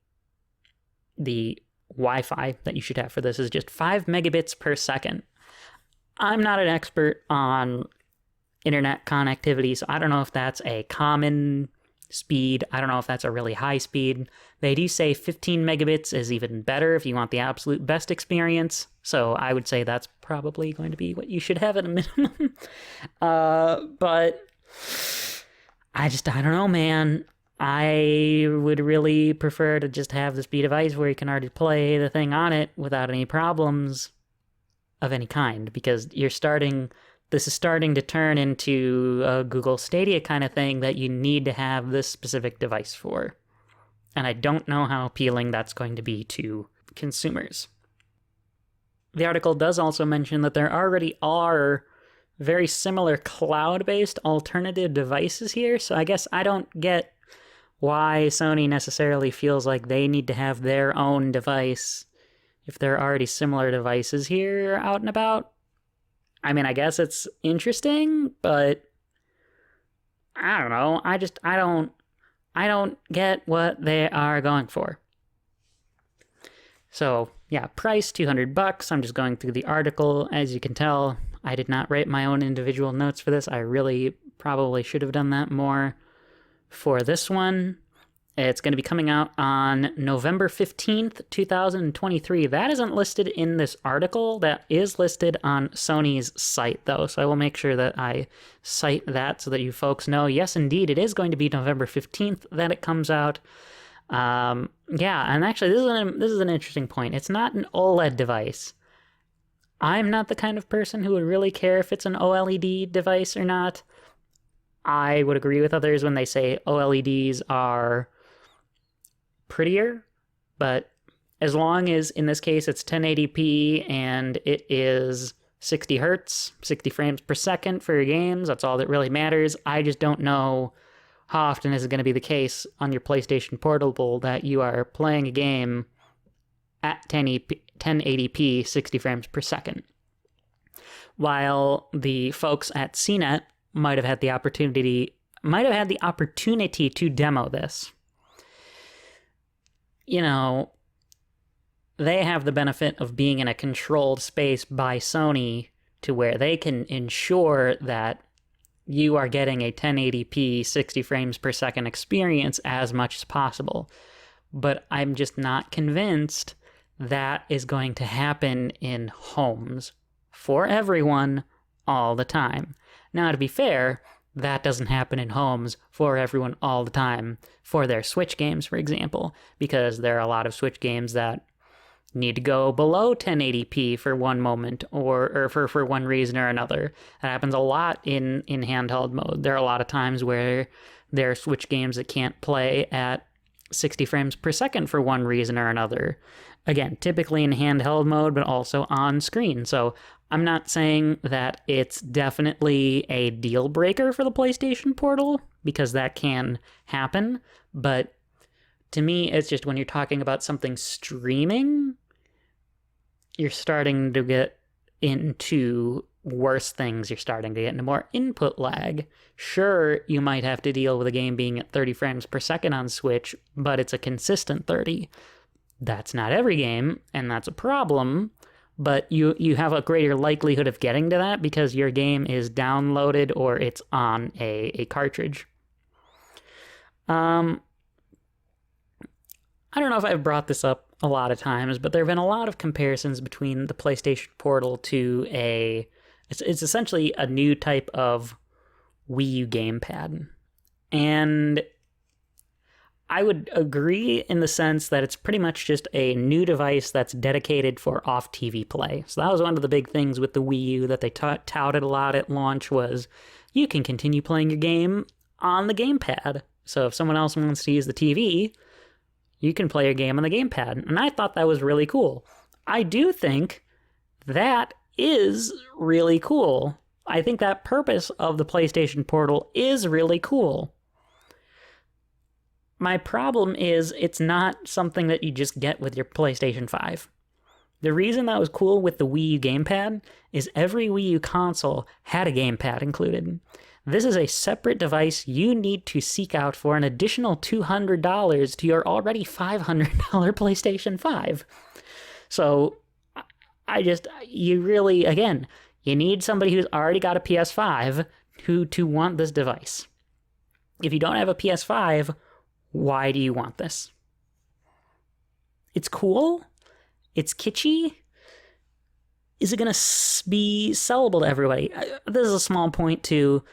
Wi-Fi that you should have for this is just 5 megabits per second. I'm not an expert on internet connectivity, so I don't know if that's a common speed. I don't know if that's a really high speed. They do say 15 megabits is even better if you want the absolute best experience, so I would say that's probably going to be what you should have at a minimum. But I don't know, man. I would really prefer to just have this be a device where you can already play the thing on it without any problems of any kind, because this is starting to turn into a Google Stadia kind of thing that you need to have this specific device for. And I don't know how appealing that's going to be to consumers. The article does also mention that there already are very similar cloud-based alternative devices here, so I guess I don't get why Sony necessarily feels like they need to have their own device if there are already similar devices here out and about. I mean, I guess it's interesting, but I don't know. I don't get what they are going for. So, yeah, price $200. I'm just going through the article. As you can tell, I did not write my own individual notes for this. I really probably should have done that more for this one. It's going to be coming out on November 15th, 2023. That isn't listed in this article. That is listed on Sony's site, though. So I will make sure that I cite that so that you folks know, yes, indeed, it is going to be November 15th that it comes out. Yeah, and actually, this is an interesting point. It's not an OLED device. I'm not the kind of person who would really care if it's an OLED device or not. I would agree with others when they say OLEDs are prettier, but as long as, in this case, it's 1080p and it is 60 hertz, 60 frames per second for your games, that's all that really matters. I just don't know how often is it going to be the case on your PlayStation Portable that you are playing a game at 1080p, 60 frames per second. While the folks at CITED might have had the opportunity to demo this. You know, they have the benefit of being in a controlled space by Sony to where they can ensure that you are getting a 1080p 60 frames per second experience as much as possible. But I'm just not convinced that is going to happen in homes for everyone all the time. Now, to be fair, that doesn't happen in homes for everyone all the time for their Switch games, for example, because there are a lot of Switch games that need to go below 1080p for one moment or for one reason or another. That happens a lot in handheld mode. There are a lot of times where there are Switch games that can't play at 60 frames per second for one reason or another. Again, typically in handheld mode, but also on screen. So I'm not saying that it's definitely a deal breaker for the PlayStation Portal, because that can happen, but to me, it's just when you're talking about something streaming, you're starting to get into worse things. You're starting to get into more input lag. Sure, you might have to deal with a game being at 30 frames per second on Switch, but it's a consistent 30. That's not every game, and that's a problem. But you have a greater likelihood of getting to that because your game is downloaded or it's on a cartridge. I don't know if I've brought this up a lot of times, but there have been a lot of comparisons between the PlayStation Portal to it's essentially a new type of Wii U gamepad. And I would agree in the sense that it's pretty much just a new device that's dedicated for off-TV play. So that was one of the big things with the Wii U that they touted a lot at launch was you can continue playing your game on the gamepad. So if someone else wants to use the TV, you can play your game on the gamepad. And I thought that was really cool. I do think that is really cool. I think that purpose of the PlayStation Portal is really cool. My problem is it's not something that you just get with your PlayStation 5. The reason that was cool with the Wii U gamepad is every Wii U console had a gamepad included. This is a separate device you need to seek out for an additional $200 to your already $500 PlayStation 5. So, you really, again, you need somebody who's already got a PS5 to want this device. If you don't have a PS5, why do you want this? It's cool. It's kitschy. Is it going to be sellable to everybody? This is a small point too.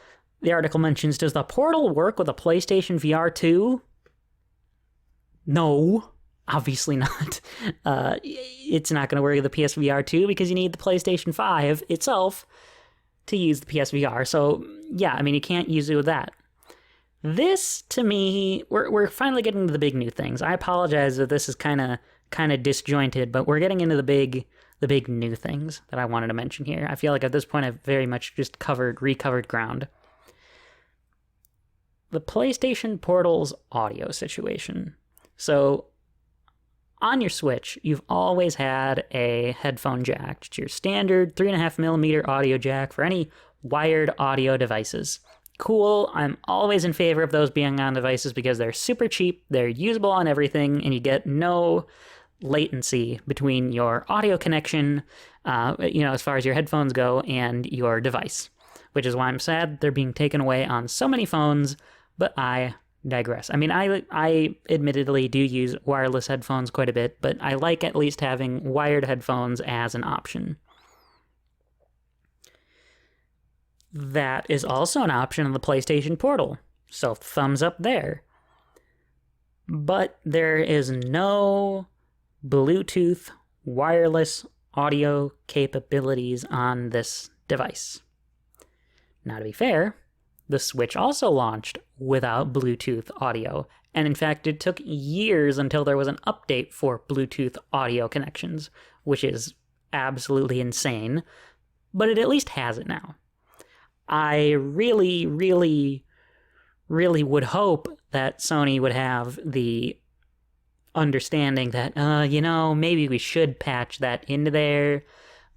The article mentions, does the Portal work with a PlayStation VR 2? No, obviously not. It's not going to work with the PSVR 2 because you need the PlayStation 5 itself to use the PSVR. So yeah, I mean, you can't use it with that. This, to me, we're finally getting to the big new things. I apologize if this is kind of disjointed, but we're getting into the big new things that I wanted to mention here. I feel like at this point I've very much just recovered ground. The PlayStation Portal's audio situation. So, on your Switch, you've always had a headphone jack. It's your standard 3.5mm audio jack for any wired audio devices. Cool, I'm always in favor of those being on devices because they're super cheap, they're usable on everything, and you get no latency between your audio connection, as far as your headphones go, and your device. Which is why I'm sad they're being taken away on so many phones, but I digress. I mean, I admittedly do use wireless headphones quite a bit, but I like at least having wired headphones as an option. That is also an option on the PlayStation Portal, so thumbs up there. But there is no Bluetooth wireless audio capabilities on this device. Now, to be fair, the Switch also launched without Bluetooth audio, and in fact, it took years until there was an update for Bluetooth audio connections, which is absolutely insane, but it at least has it now. I really, really, really would hope that Sony would have the understanding that, maybe we should patch that into there,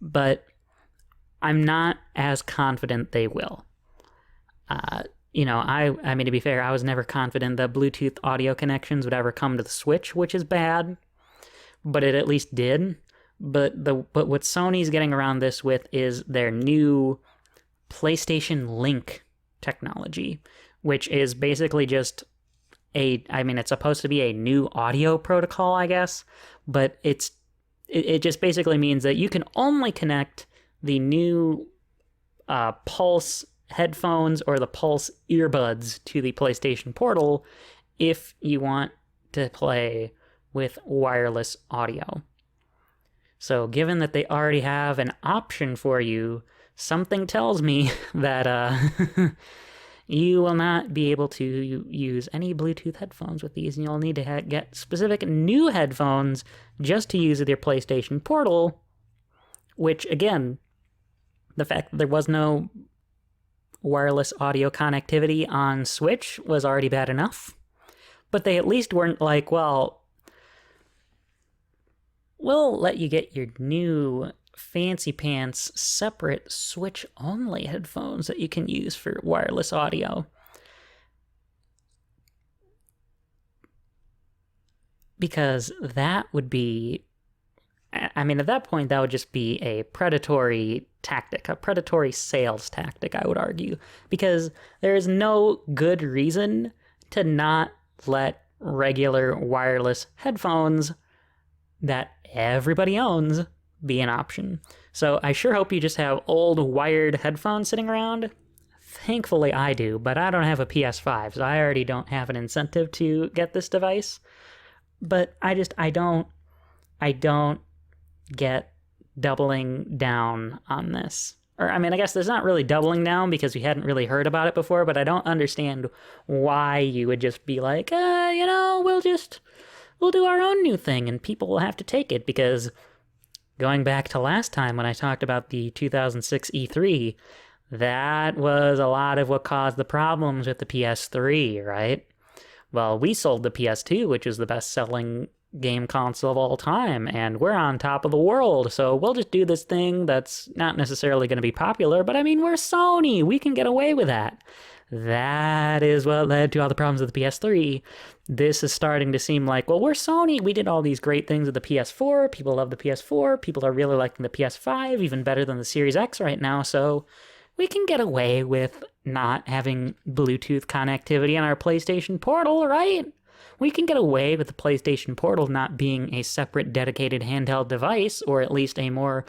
but I'm not as confident they will. I mean, to be fair, I was never confident that Bluetooth audio connections would ever come to the Switch, which is bad, but it at least did. But what Sony's getting around this with is their new PlayStation Link technology, which is basically just it's supposed to be a new audio protocol, I guess, but it just basically means that you can only connect the new Pulse headphones or the Pulse earbuds to the PlayStation Portal if you want to play with wireless audio. So given that they already have an option for you, something tells me that you will not be able to use any Bluetooth headphones with these, and you'll need to get specific new headphones just to use with your PlayStation Portal, which, again, the fact that there was no wireless audio connectivity on Switch was already bad enough. But they at least weren't like, well, we'll let you get your new fancy pants separate Switch only headphones that you can use for wireless audio. Because that would be, I mean, at that point, that would just be a predatory tactic, a predatory sales tactic, I would argue. Because there is no good reason to not let regular wireless headphones that everybody owns be an option. So I sure hope you just have old wired headphones sitting around. Thankfully I do, but I don't have a PS5, so I already don't have an incentive to get this device. But I don't get doubling down on this. Or, I mean, I guess there's not really doubling down because we hadn't really heard about it before, but I don't understand why you would just be like, we'll do our own new thing and people will have to take it, because going back to last time when I talked about the 2006 E3, that was a lot of what caused the problems with the PS3, right? Well, we sold the PS2, which is the best-selling game console of all time, and we're on top of the world, so we'll just do this thing that's not necessarily going to be popular, but I mean, we're Sony, we can get away with that. That is what led to all the problems with the PS3. This is starting to seem like, well, we're Sony, we did all these great things with the PS4, people love the PS4, people are really liking the PS5, even better than the Series X right now, so we can get away with not having Bluetooth connectivity on our PlayStation Portal, right? We can get away with the PlayStation Portal not being a separate dedicated handheld device, or at least a more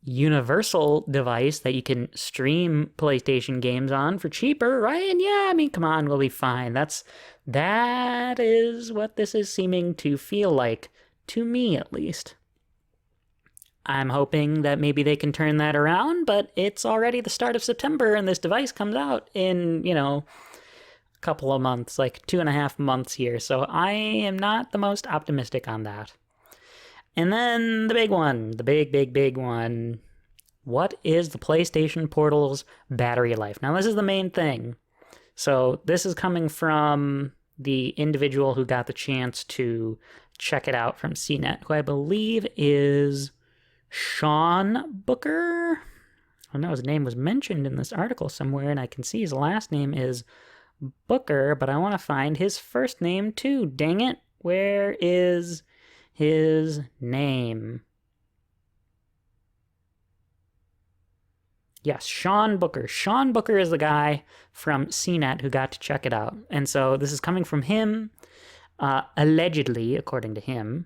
universal device that you can stream PlayStation games on for cheaper, right? And yeah, I mean, come on, we'll be fine. That is what this is seeming to feel like, to me at least. I'm hoping that maybe they can turn that around, but it's already the start of September and this device comes out in, a couple of months, like 2.5 months here, so I am not the most optimistic on that. And then the big one, the big one. What is the PlayStation Portal's battery life? Now, this is the main thing. So this is coming from the individual who got the chance to check it out from CNET, who I believe is Sean Booker. I know his name was mentioned in this article somewhere, and I can see his last name is Booker, but I want to find his first name too. Dang it. Where is his name? Yes, Sean Booker. Sean Booker is the guy from CNET who got to check it out. And so this is coming from him, allegedly, according to him.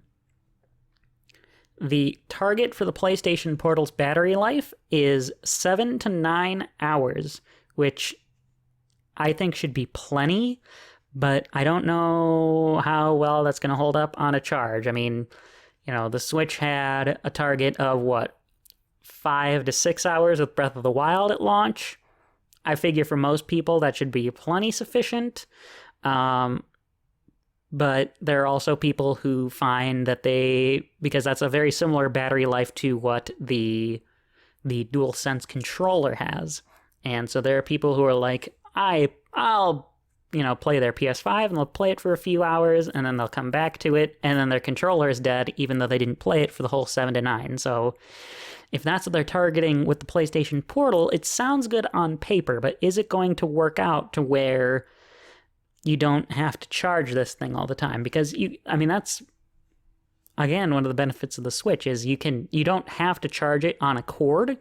The target for the PlayStation Portal's battery life is 7 to 9 hours, which I think should be plenty, but I don't know how well that's going to hold up on a charge. I mean, the Switch had a target of, 5 to 6 hours with Breath of the Wild at launch. I figure for most people that should be plenty sufficient. But there are also people who find that because that's a very similar battery life to what the DualSense controller has. And so there are people who are like, I'll play their PS5 and they'll play it for a few hours and then they'll come back to it and then their controller is dead even though they didn't play it for the whole 7 to 9. So if that's what they're targeting with the PlayStation Portal, it sounds good on paper, but is it going to work out to where you don't have to charge this thing all the time? Because that's, again, one of the benefits of the Switch is you don't have to charge it on a cord.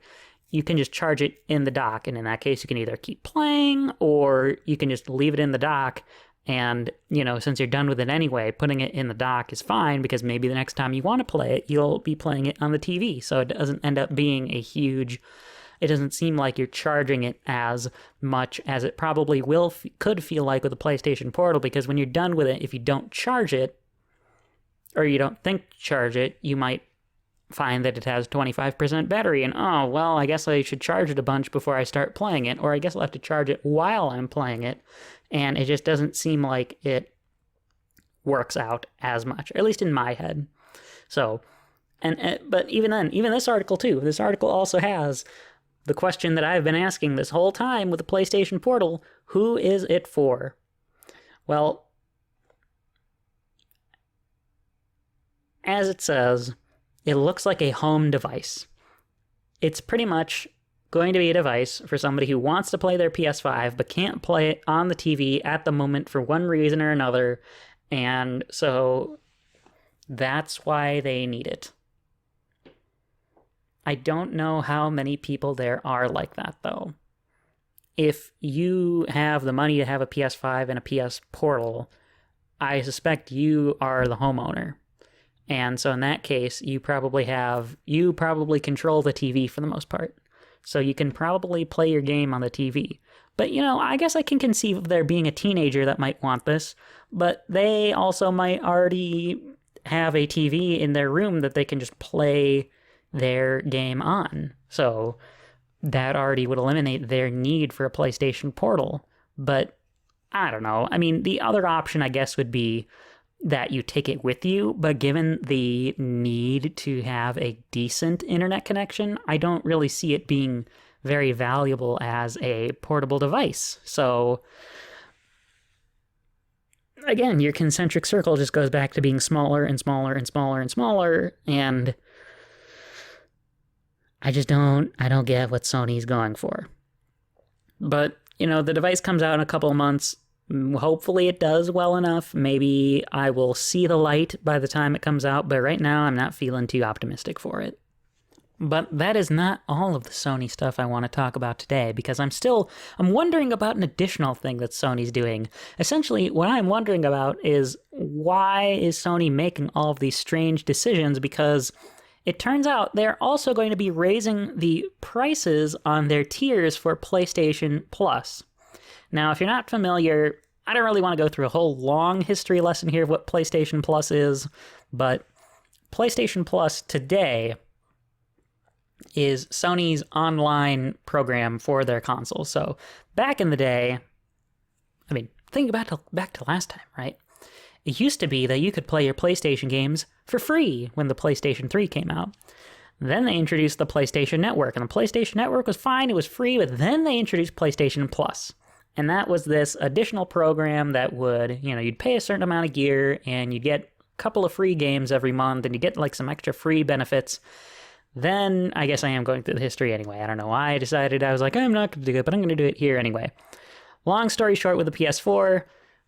You can just charge it in the dock, and in that case, you can either keep playing or you can just leave it in the dock. And, since you're done with it anyway, putting it in the dock is fine because maybe the next time you want to play it, you'll be playing it on the TV. So it doesn't end up being it doesn't seem like you're charging it as much as it probably could feel like with the PlayStation Portal, because when you're done with it, if you don't charge it, or you don't think to charge it, you might find that it has 25% battery, and I guess I should charge it a bunch before I start playing it, or I guess I'll have to charge it while I'm playing it, and it just doesn't seem like it works out as much, or at least in my head. So, but even then, even this article also has the question that I've been asking this whole time with the PlayStation Portal: who is it for? Well, as it says, it looks like a home device. It's pretty much going to be a device for somebody who wants to play their PS5 but can't play it on the TV at the moment for one reason or another, and so that's why they need it. I don't know how many people there are like that, though. If you have the money to have a PS5 and a PS Portal, I suspect you are the homeowner. And so in that case, you probably control the TV for the most part. So you can probably play your game on the TV. But, I guess I can conceive of there being a teenager that might want this, but they also might already have a TV in their room that they can just play their game on. So that already would eliminate their need for a PlayStation Portal. But I don't know. I mean, the other option, I guess, would be that you take it with you, but given the need to have a decent internet connection, I don't really see it being very valuable as a portable device. So again, your concentric circle just goes back to being smaller and smaller and smaller and smaller, and I don't get what Sony's going for. But, the device comes out in a couple of months. Hopefully it does well enough. Maybe I will see the light by the time it comes out, but right now I'm not feeling too optimistic for it. But that is not all of the Sony stuff I want to talk about today, because I'm wondering about an additional thing that Sony's doing. Essentially, what I'm wondering about is, why is Sony making all of these strange decisions? Because it turns out they're also going to be raising the prices on their tiers for PlayStation Plus. Now, if you're not familiar, I don't really want to go through a whole long history lesson here of what PlayStation Plus is, but PlayStation Plus today is Sony's online program for their consoles. So back in the day, think back to last time, right? It used to be that you could play your PlayStation games for free when the PlayStation 3 came out. Then they introduced the PlayStation Network, and the PlayStation Network was fine, it was free, but then they introduced PlayStation Plus. And that was this additional program that would, you'd pay a certain amount of gear and you'd get a couple of free games every month and you get some extra free benefits. Then, I guess I am going through the history anyway. I don't know why I decided. I was like, I'm not going to do it, but I'm going to do it here anyway. Long story short, with the PS4,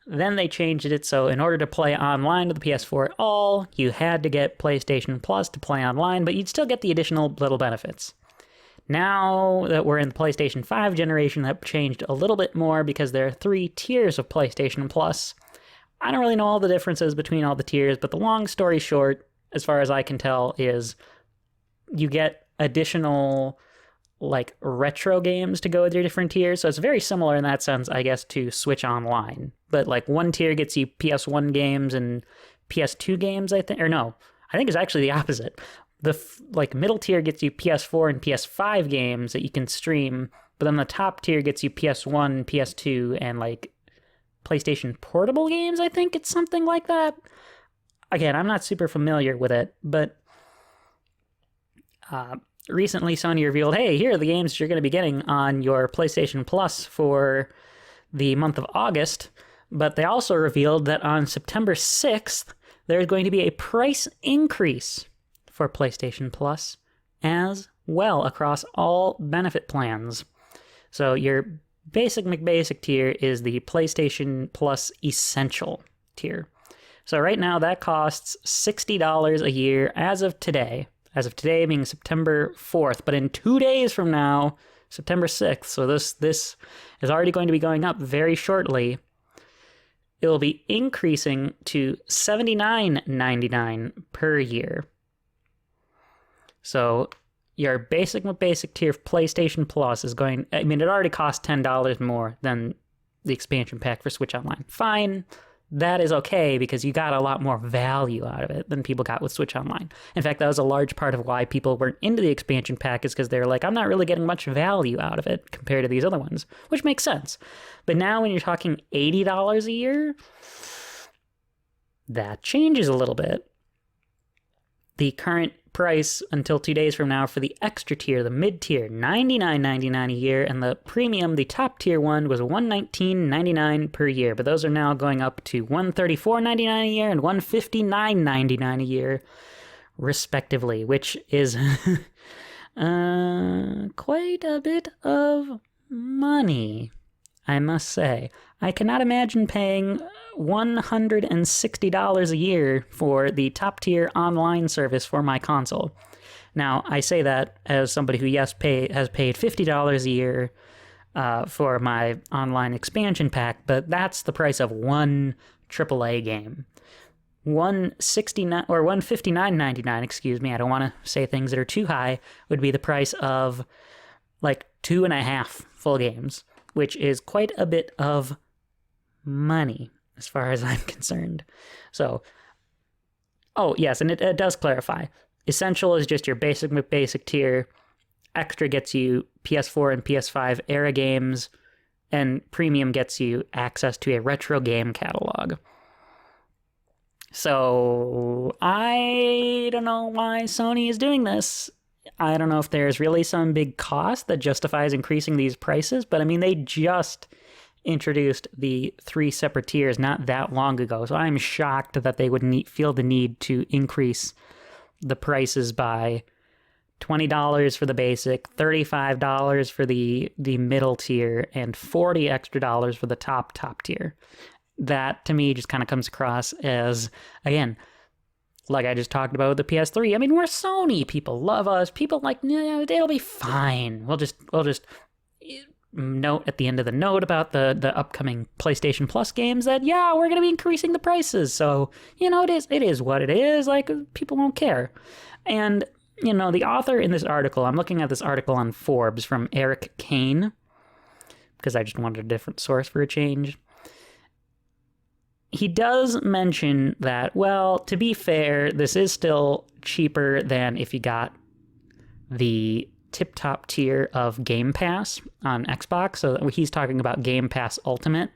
then they changed it so in order to play online with the PS4 at all, you had to get PlayStation Plus to play online, but you'd still get the additional little benefits. Now that we're in the PlayStation 5 generation, that changed a little bit more because there are 3 tiers of PlayStation Plus. I don't really know all the differences between all the tiers, but the long story short, as far as I can tell, is you get additional like retro games to go with your different tiers. So it's very similar in that sense, I guess, to Switch Online. But like one tier gets you PS1 games and PS2 games, I think. Or no, I think it's actually the opposite. The like middle tier gets you PS4 and PS5 games that you can stream, but then the top tier gets you PS1, PS2, and like PlayStation Portable games, I think it's something like that. Again, I'm not super familiar with it, but recently Sony revealed, hey, here are the games you're going to be getting on your PlayStation Plus for the month of August, but they also revealed that on September 6th, there's going to be a price increase for PlayStation Plus as well across all benefit plans. So your basic McBasic tier is the PlayStation Plus Essential tier. So right now that costs $60 a year as of today. As of today being September 4th, but in 2 days from now, September 6th, so this is already going to be going up very shortly, it will be increasing to $79.99 per year. So your basic tier of PlayStation Plus is going, I mean, it already costs $10 more than the expansion pack for Switch Online. Fine, that is okay because you got a lot more value out of it than people got with Switch Online. In fact, that was a large part of why people weren't into the expansion pack, is because they're like, I'm not really getting much value out of it compared to these other ones, which makes sense. But now when you're talking $80 a year, that changes a little bit. The current price until 2 days from now for the extra tier, the mid tier, $99.99 a year, and the premium, the top tier one, was $119.99 per year. But those are now going up to $134.99 a year and $159.99 a year, respectively, which is quite a bit of money, I must say. I cannot imagine paying $160 a year for the top tier online service for my console. Now, I say that as somebody who, yes, has paid $50 a year for my online expansion pack, but that's the price of one AAA game. $159.99, excuse me, I don't want to say things that are too high, would be the price of like 2.5 full games, which is quite a bit of money as far as I'm concerned. So, oh yes, and it does clarify. Essential is just your basic tier. Extra gets you PS4 and PS5 era games, and premium gets you access to a retro game catalog. So, I don't know why Sony is doing this. I don't know if there's really some big cost that justifies increasing these prices, but I mean, they just introduced the 3 separate tiers not that long ago, so I'm shocked that they would feel the need to increase the prices by $20 for the basic, $35 for the middle tier, and $40 extra for the top tier. That, to me, just kind of comes across as, again, like I just talked about with the PS3. I mean, we're Sony. People love us. People like, no, it'll be fine. We'll just note at the end of the note about the upcoming PlayStation Plus games that, yeah, we're going to be increasing the prices. So, you know, it is what it is. Like, people won't care. And, you know, the author in this article, I'm looking at this article on Forbes from Eric Kane, because I just wanted a different source for a change. He does mention that, well, to be fair, this is still cheaper than if you got the tip-top tier of Game Pass on Xbox. So he's talking about Game Pass Ultimate,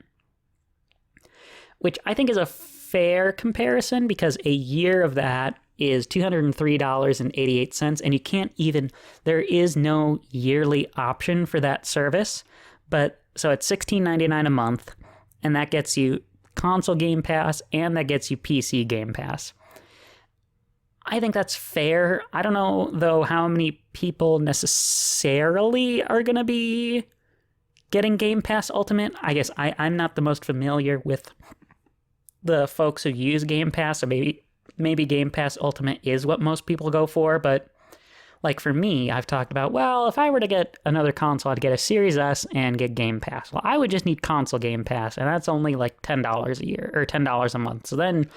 which I think is a fair comparison because a year of that is $203.88, and you can't even, there is no yearly option for that service. But so it's $16.99 a month, and that gets you console Game Pass, and that gets you PC Game Pass. I think that's fair. I don't know, though, how many people necessarily are going to be getting Game Pass Ultimate. I guess I'm not the most familiar with the folks who use Game Pass, so maybe Game Pass Ultimate is what most people go for, but Like for me, I've talked about, well, if I were to get another console, I'd get a Series S and get Game Pass. Well, I would just need console Game Pass, and that's only like $10 a year, or $10 a month. So then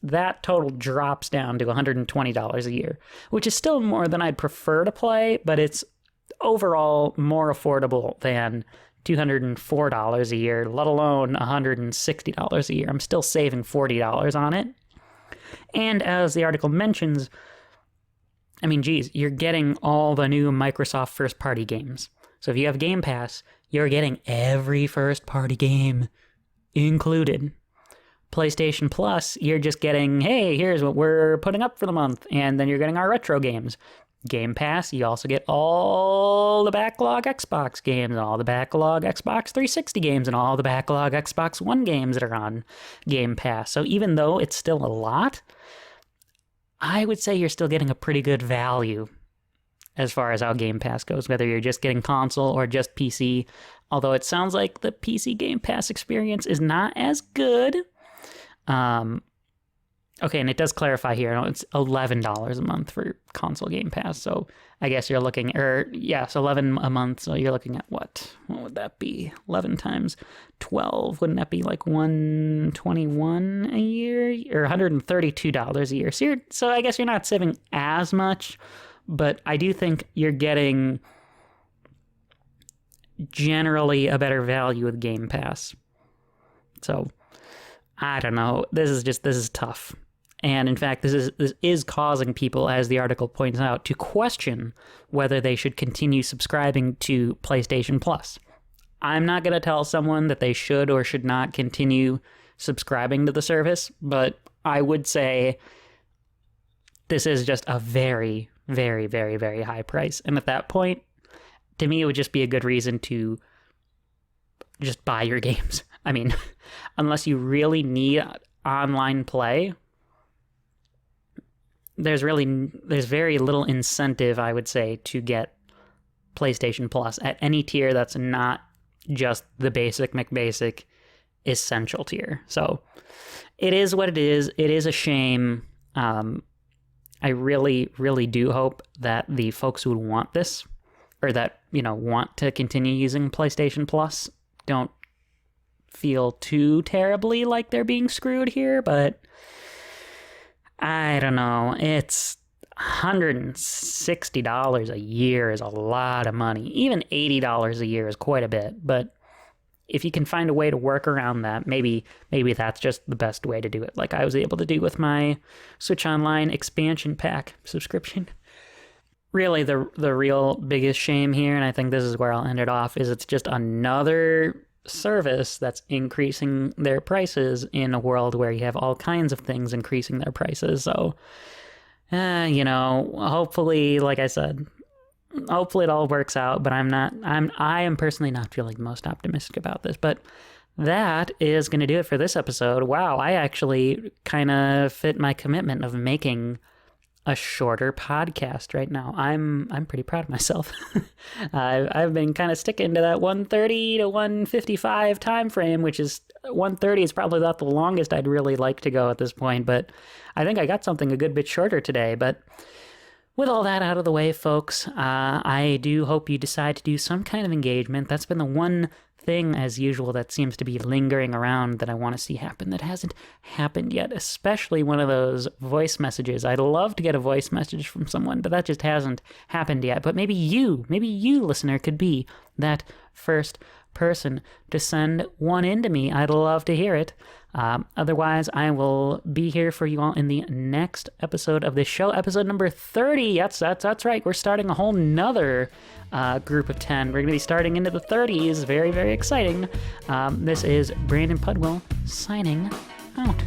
that total drops down to $120 a year, which is still more than I'd prefer to play, but it's overall more affordable than $204 a year, let alone $160 a year. I'm still saving $40 on it. And as the article mentions, I mean, geez, you're getting all the new Microsoft first-party games. So if you have Game Pass, you're getting every first-party game included. PlayStation Plus, you're just getting, hey, here's what we're putting up for the month, and then you're getting our retro games. Game Pass, you also get all the backlog Xbox games, all the backlog Xbox 360 games, and all the backlog Xbox One games that are on Game Pass. So even though it's still a lot, I would say you're still getting a pretty good value as far as how Game Pass goes, whether you're just getting console or just PC. Although it sounds like the PC Game Pass experience is not as good. Okay, and it does clarify here, it's $11 a month for console Game Pass, so I guess you're looking, yes, 11 a month, so you're looking at what would that be? 11 times 12, wouldn't that be like $121 a year, or $132 a year? So I guess you're not saving as much, but I do think you're getting generally a better value with Game Pass. So, I don't know, this is tough. And in fact, this is causing people, as the article points out, to question whether they should continue subscribing to PlayStation Plus. I'm not going to tell someone that they should or should not continue subscribing to the service, but I would say this is just a very, very, very, very high price. And at that point, to me, it would just be a good reason to just buy your games. I mean, unless you really need online play, there's very little incentive, I would say, to get PlayStation Plus at any tier that's not just the basic McBasic essential tier. So it is what it is. It is a shame. I really, really do hope that the folks who want this, or that, want to continue using PlayStation Plus, don't feel too terribly like they're being screwed here, but I don't know. It's $160 a year is a lot of money. Even $80 a year is quite a bit. But if you can find a way to work around that, maybe that's just the best way to do it. Like I was able to do with my Switch Online expansion pack subscription. Really, the real biggest shame here, and I think this is where I'll end it off, is it's just another service that's increasing their prices in a world where you have all kinds of things increasing their prices. So, hopefully, like I said, hopefully it all works out, but I am personally not feeling most optimistic about this. But that is going to do it for this episode. Wow, I actually kind of fit my commitment of making a shorter podcast right now. I'm pretty proud of myself. I've been kind of sticking to that 130 to 155 time frame, which is 130 is probably not the longest I'd really like to go at this point, but I think I got something a good bit shorter today. But with all that out of the way, folks, I do hope you decide to do some kind of engagement. That's been the one thing, as usual, that seems to be lingering around that I want to see happen that hasn't happened yet, especially one of those voice messages. I'd love to get a voice message from someone, but that just hasn't happened yet. But maybe you, listener, could be that first person to send one in to me. I'd love to hear it. Otherwise, I will be here for you all in the next episode of this show, episode number 30. That's right. We're starting a whole nother group of 10. We're going to be starting into the 30s. Very, very exciting. This is Brandon Pudwell signing out.